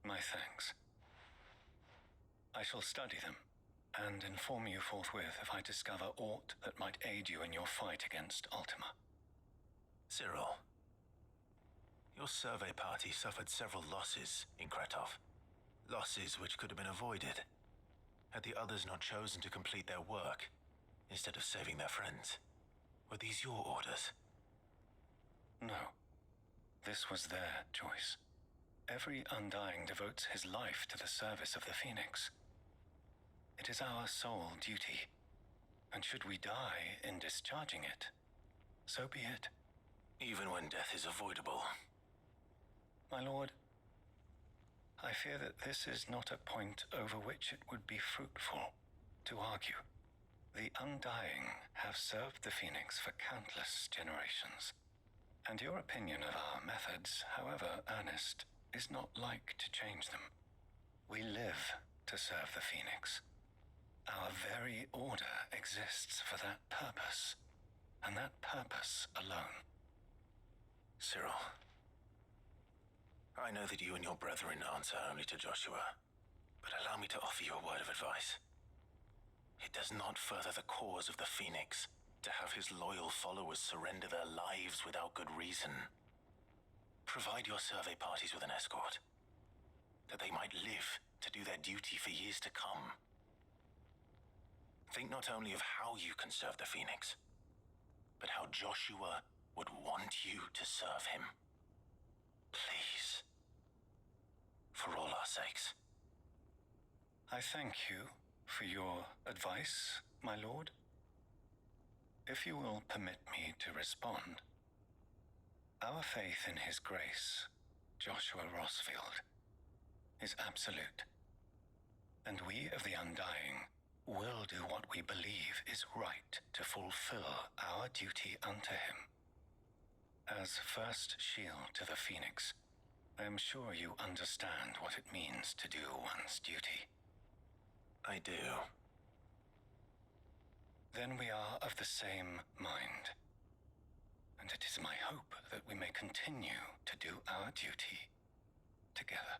My thanks. I shall study them and inform you forthwith if I discover aught that might aid you in your fight against Ultima. Cyril, your survey party suffered several losses in Kretov. Losses which could have been avoided had the others not chosen to complete their work instead of saving their friends. Were these your orders? No. This was their choice. Every Undying devotes his life to the service of the Phoenix. It is our sole duty, and should we die in discharging it, so be it. Even when death is avoidable. My lord, I fear that this is not a point over which it would be fruitful to argue. The Undying have served the Phoenix for countless generations, and your opinion of our methods, however earnest, is not like to change them. We live to serve the Phoenix. Our very order exists for that purpose, and that purpose alone. Cyril, I know that you and your brethren answer only to Joshua, but allow me to offer you a word of advice. It does not further the cause of the Phoenix to have his loyal followers surrender their lives without good reason. Provide your survey parties with an escort, that they might live to do their duty for years to come. Think not only of how you can serve the Phoenix, but how Joshua would want you to serve him. Please. For all our sakes. I thank you for your advice, my lord. If you will permit me to respond, our faith in his grace, Joshua Rosfield, is absolute, and we of the Undying will do what we believe is right to fulfill our duty unto him. As first shield to the Phoenix, I am sure you understand what it means to do one's duty. I do. Then we are of the same mind, and it is my hope that we may continue to do our duty together.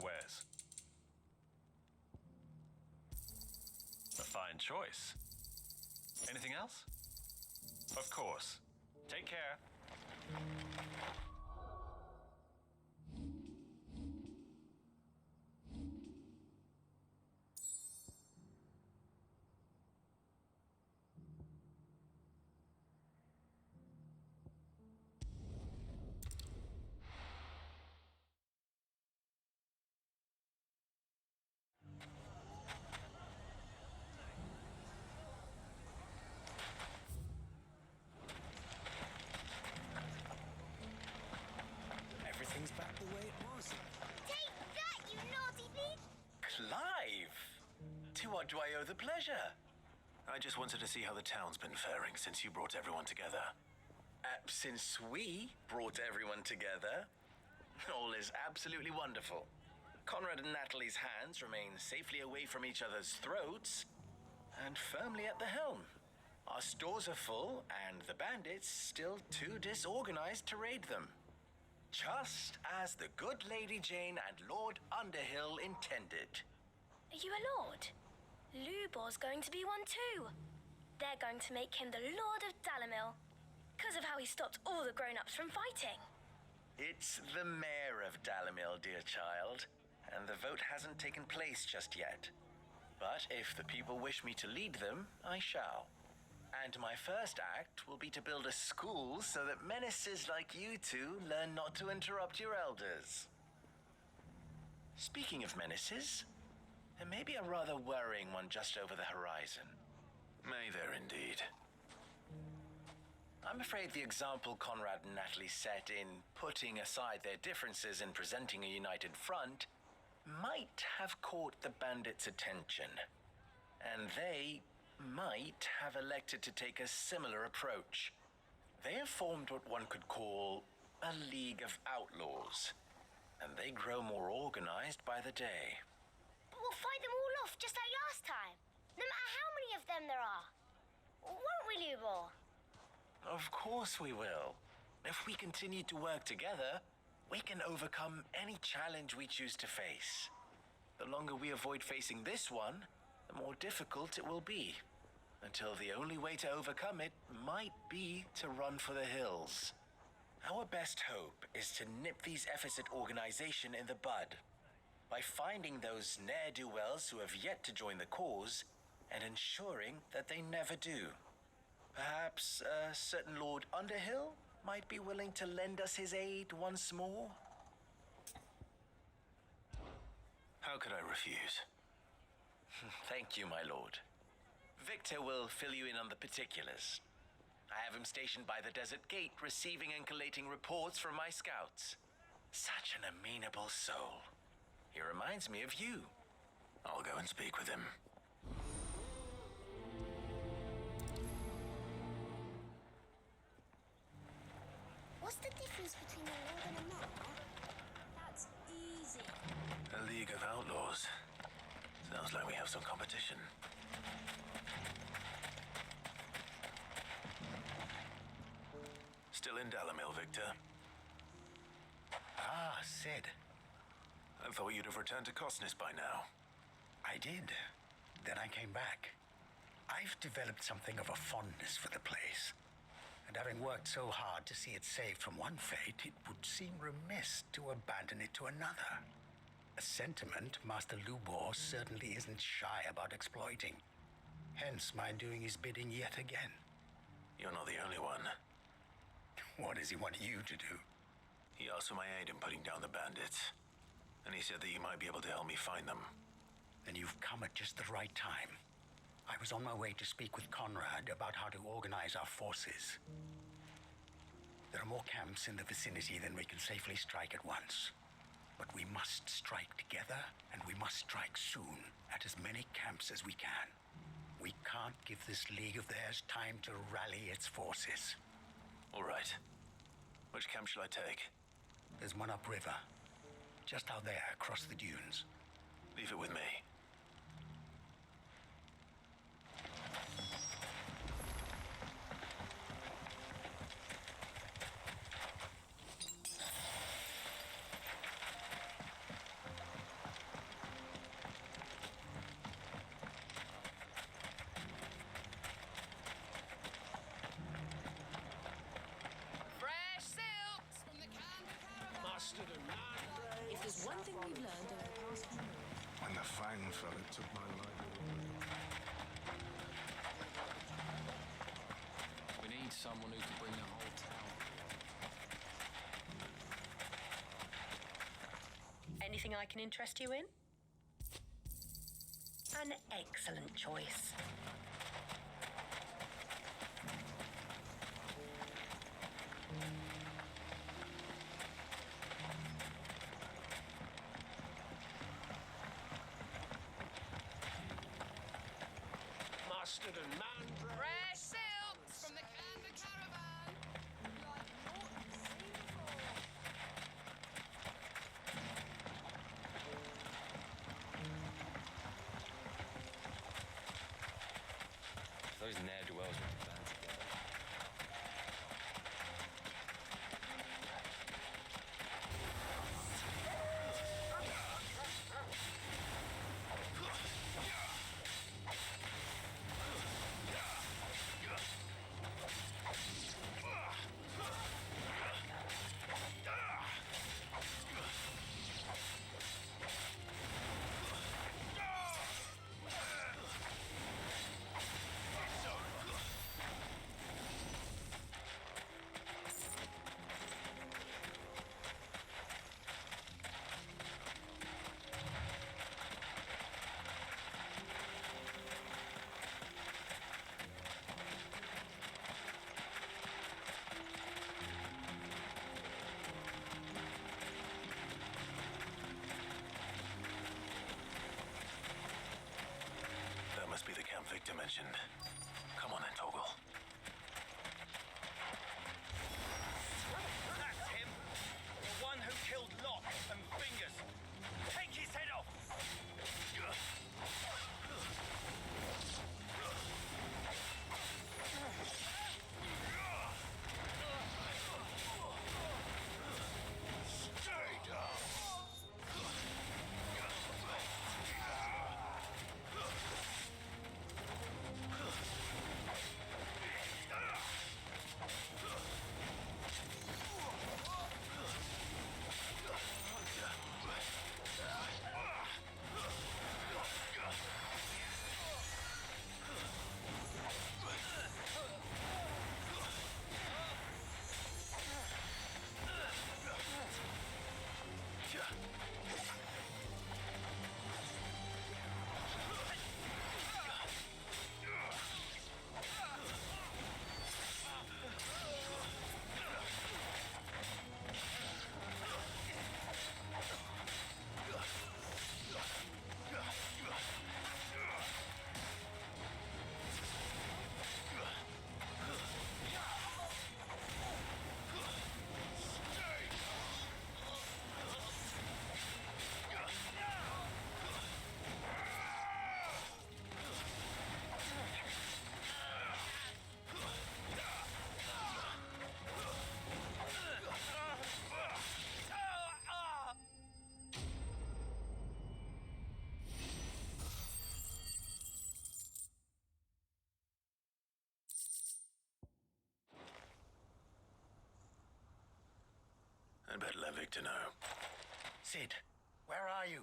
wares. A fine choice. Anything else? Of course. Take care. Everything's back the way it was. Take that, you naughty thief! Clive! To what do I owe the pleasure? I just wanted to see how the town's been faring since you brought everyone together. Since we brought everyone together, all is absolutely wonderful. Conrad and Natalie's hands remain safely away from each other's throats and firmly at the helm. Our stores are full, and the bandits still too disorganized to raid them. Just as the good Lady Jane and Lord Underhill intended. Are you a lord? Lubor's going to be one too. They're going to make him the Lord of Dalamil, because of how he stopped all the grown-ups from fighting. It's the mayor of Dalamil, dear child, and the vote hasn't taken place just yet. But if the people wish me to lead them, I shall. And my first act will be to build a school so that menaces like you two learn not to interrupt your elders. Speaking of menaces, there may be a rather worrying one just over the horizon. May there indeed. I'm afraid the example Conrad and Natalie set in putting aside their differences and presenting a united front might have caught the bandits' attention. And they might have elected to take a similar approach. They have formed what one could call a League of Outlaws, and they grow more organized by the day. But we'll fight them all off just like last time, no matter how many of them there are. Won't we, Lubor? Of course we will. If we continue to work together, we can overcome any challenge we choose to face. The longer we avoid facing this one, the more difficult it will be. Until the only way to overcome it might be to run for the hills. Our best hope is to nip these efforts at organization in the bud by finding those ne'er-do-wells who have yet to join the cause and ensuring that they never do. Perhaps a certain Lord Underhill might be willing to lend us his aid once more? How could I refuse? Thank you, my lord. Victor will fill you in on the particulars. I have him stationed by the desert gate, receiving and collating reports from my scouts. Such an amenable soul. He reminds me of you. I'll go and speak with him. What's the difference between a lord and a monk? That's easy. A League of Outlaws. Sounds like we have some competition. Still in Dalamil, Victor? Ah, Sid. I thought you'd have returned to Cosnis by now. I did. Then I came back. I've developed something of a fondness for the place. And having worked so hard to see it saved from one fate, it would seem remiss to abandon it to another. A sentiment Master Lubor certainly isn't shy about exploiting. Hence my doing his bidding yet again. You're not the only one. What does he want you to do? He asked for my aid in putting down the bandits. And he said that you might be able to help me find them. Then you've come at just the right time. I was on my way to speak with Conrad about how to organize our forces. There are more camps in the vicinity than we can safely strike at once. But we must strike together, and we must strike soon at as many camps as we can. We can't give this league of theirs time to rally its forces. All right. Which camp shall I take? There's one upriver. Just out there, across the dunes. Leave it with me. Fang fella took my livelihood. We need someone who can bring the whole town. Anything I can interest you in? An excellent choice. Mustard and man. Fresh silks from the Canva caravan. Those ne'er-do-wells with the band together. That must be the camp Victor mentioned. Come on then, Toggle. That's him! The one who killed Lot and Fingers! Take his head off! Stay down. I'd better let Victor know. Sid, where are you?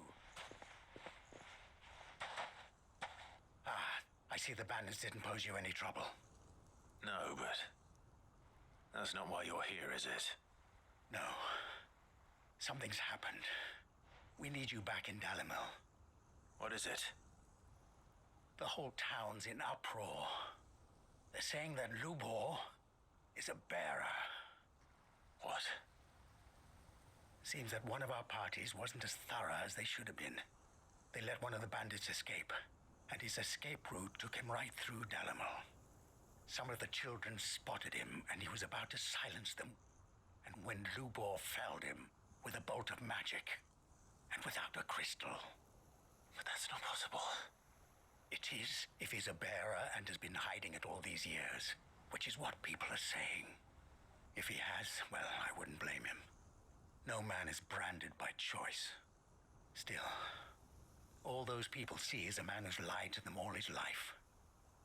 I see the bandits didn't pose you any trouble. No, but that's not why you're here, is it? No. Something's happened. We need you back in Dalimil. What is it? The whole town's in uproar. They're saying that Lubor is a bearer. What? Seems that one of our parties wasn't as thorough as they should have been. They let one of the bandits escape, and his escape route took him right through Dalimil. Some of the children spotted him, and he was about to silence them. And when Lubor felled him with a bolt of magic, and without a crystal. But that's not possible. It is, if he's a bearer and has been hiding it all these years, which is what people are saying. If he has, well, I wouldn't blame him. No man is branded by choice. Still, all those people see is a man who's lied to them all his life.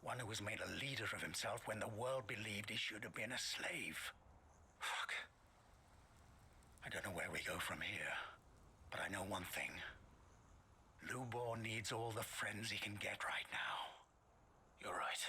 One who was made a leader of himself when the world believed he should have been a slave. Fuck. I don't know where we go from here, but I know one thing. Lubor needs all the friends he can get right now. You're right.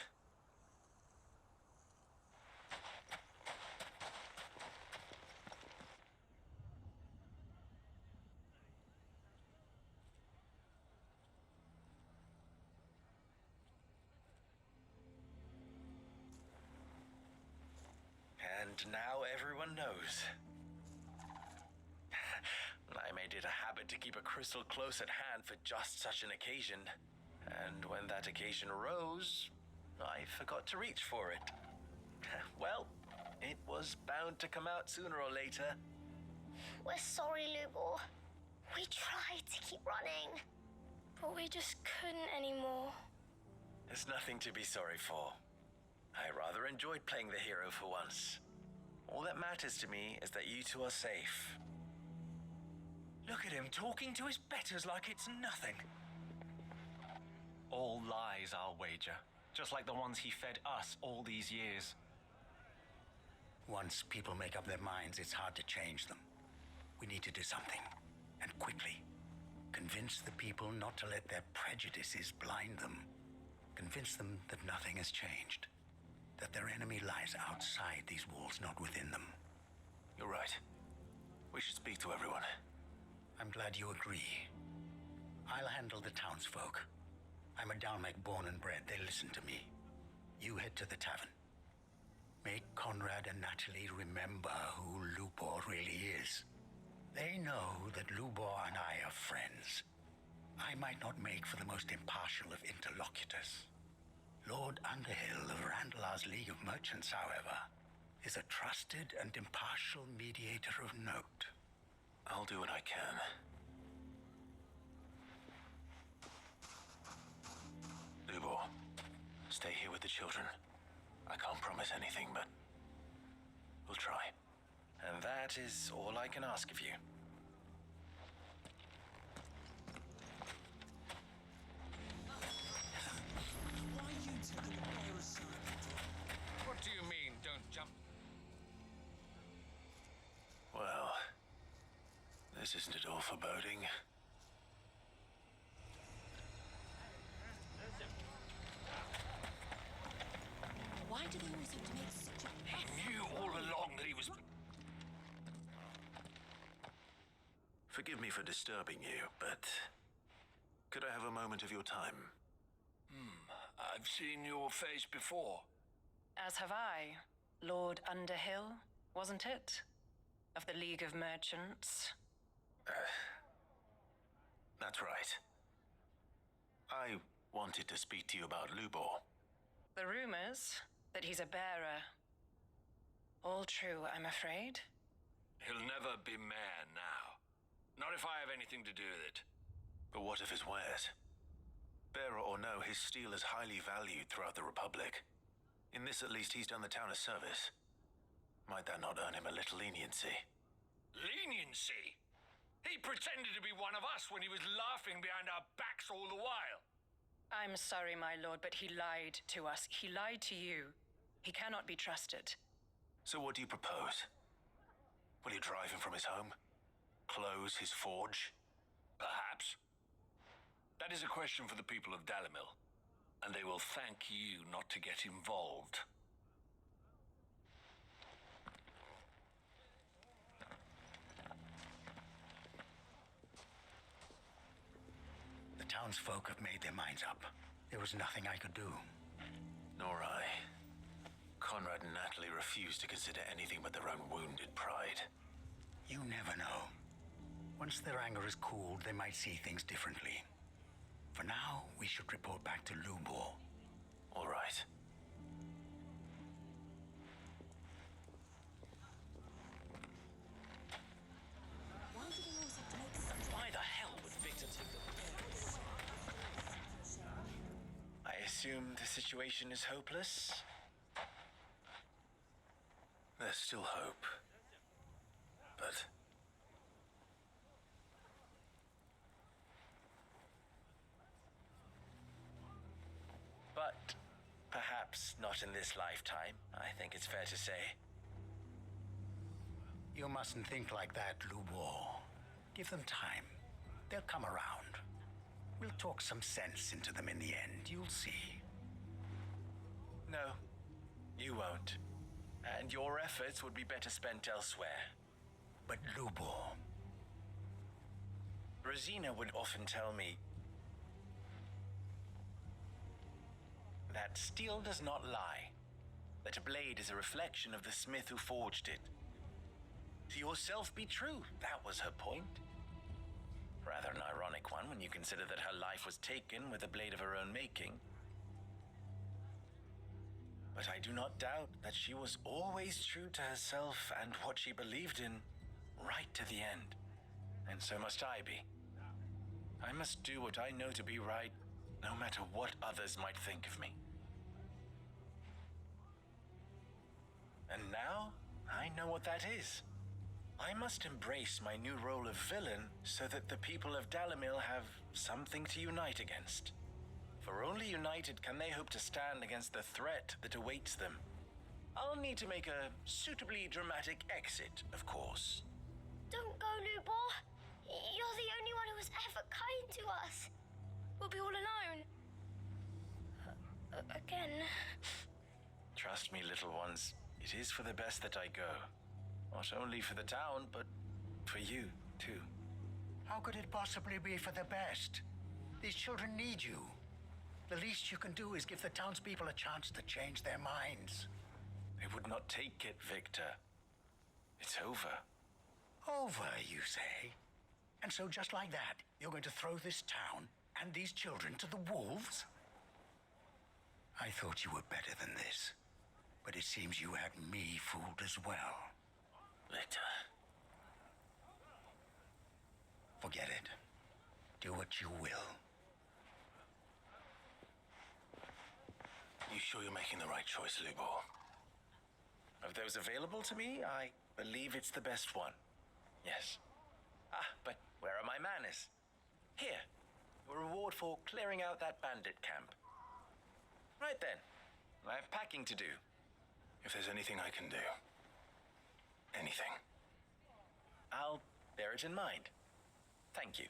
And now everyone knows. I made it a habit to keep a crystal close at hand for just such an occasion. And when that occasion arose, I forgot to reach for it. Well, it was bound to come out sooner or later. We're sorry, Lubor. We tried to keep running. But we just couldn't anymore. There's nothing to be sorry for. I rather enjoyed playing the hero for once. All that matters to me is that you two are safe. Look at him talking to his betters like it's nothing. All lies, I'll wager. Just like the ones he fed us all these years. Once people make up their minds, it's hard to change them. We need to do something, and quickly. Convince the people not to let their prejudices blind them. Convince them that nothing has changed. That their enemy lies outside these walls, not within them. You're right. We should speak to everyone. I'm glad you agree. I'll handle the townsfolk. I'm a Dalmec born and bred. They listen to me. You head to the tavern. Make Conrad and Natalie remember who Lubor really is. They know that Lubor and I are friends. I might not make for the most impartial of interlocutors. Lord Underhill of Randalar's League of Merchants, however, is a trusted and impartial mediator of note. I'll do what I can. Lubor, stay here with the children. I can't promise anything, but we'll try. And that is all I can ask of you. What do you mean, don't jump? Well, this isn't at all foreboding. Why do they always have to make such a... He knew all along that he was... Forgive me for disturbing you, but could I have a moment of your time? I've seen your face before. As have I. Lord Underhill, wasn't it? Of the League of Merchants. That's right. I wanted to speak to you about Lubor. The rumors that he's a bearer. All true, I'm afraid. He'll never be mayor now. Not if I have anything to do with it. But what of his wares? Bearer or no, his steel is highly valued throughout the Republic. In this, at least, he's done the town a service. Might that not earn him a little leniency? Leniency? He pretended to be one of us when he was laughing behind our backs all the while. I'm sorry, my lord, but he lied to us. He lied to you. He cannot be trusted. So what do you propose? Will you drive him from his home? Close his forge? Perhaps. That is a question for the people of Dalimil, and they will thank you not to get involved. The townsfolk have made their minds up. There was nothing I could do. Nor I. Conrad and Natalie refuse to consider anything but their own wounded pride. You never know. Once their anger is cooled, they might see things differently. For now, we should report back to Lubor. All right. Why the hell would Victor take the... I assume the situation is hopeless? There's still hope. But... But perhaps not in this lifetime, I think it's fair to say. You mustn't think like that, Lubor. Give them time. They'll come around. We'll talk some sense into them in the end, you'll see. No, you won't. And your efforts would be better spent elsewhere. But Lubor... Rosina would often tell me that steel does not lie, that a blade is a reflection of the smith who forged it. To yourself be true, that was her point. Rather an ironic one when you consider that her life was taken with a blade of her own making. But I do not doubt that she was always true to herself and what she believed in, right to the end. And so must I be. I must do what I know to be right, no matter what others might think of me. And now, I know what that is. I must embrace my new role of villain so that the people of Dalimil have something to unite against. For only united can they hope to stand against the threat that awaits them. I'll need to make a suitably dramatic exit, of course. Don't go, Lubor. You're the only one who was ever kind to us. We'll be all alone. Again. Trust me, little ones. It is for the best that I go. Not only for the town, but for you, too. How could it possibly be for the best? These children need you. The least you can do is give the townspeople a chance to change their minds. They would not take it, Victor. It's over. Over, you say? And so just like that, you're going to throw this town and these children to the wolves? I thought you were better than this. But it seems you had me fooled as well. Victor. Forget it. Do what you will. You sure you're making the right choice, Lubor? Of those available to me, I believe it's the best one. Yes. But where are my manners? Here. Your reward for clearing out that bandit camp. Right then. I have packing to do. If there's anything I can do. Anything. I'll bear it in mind. Thank you.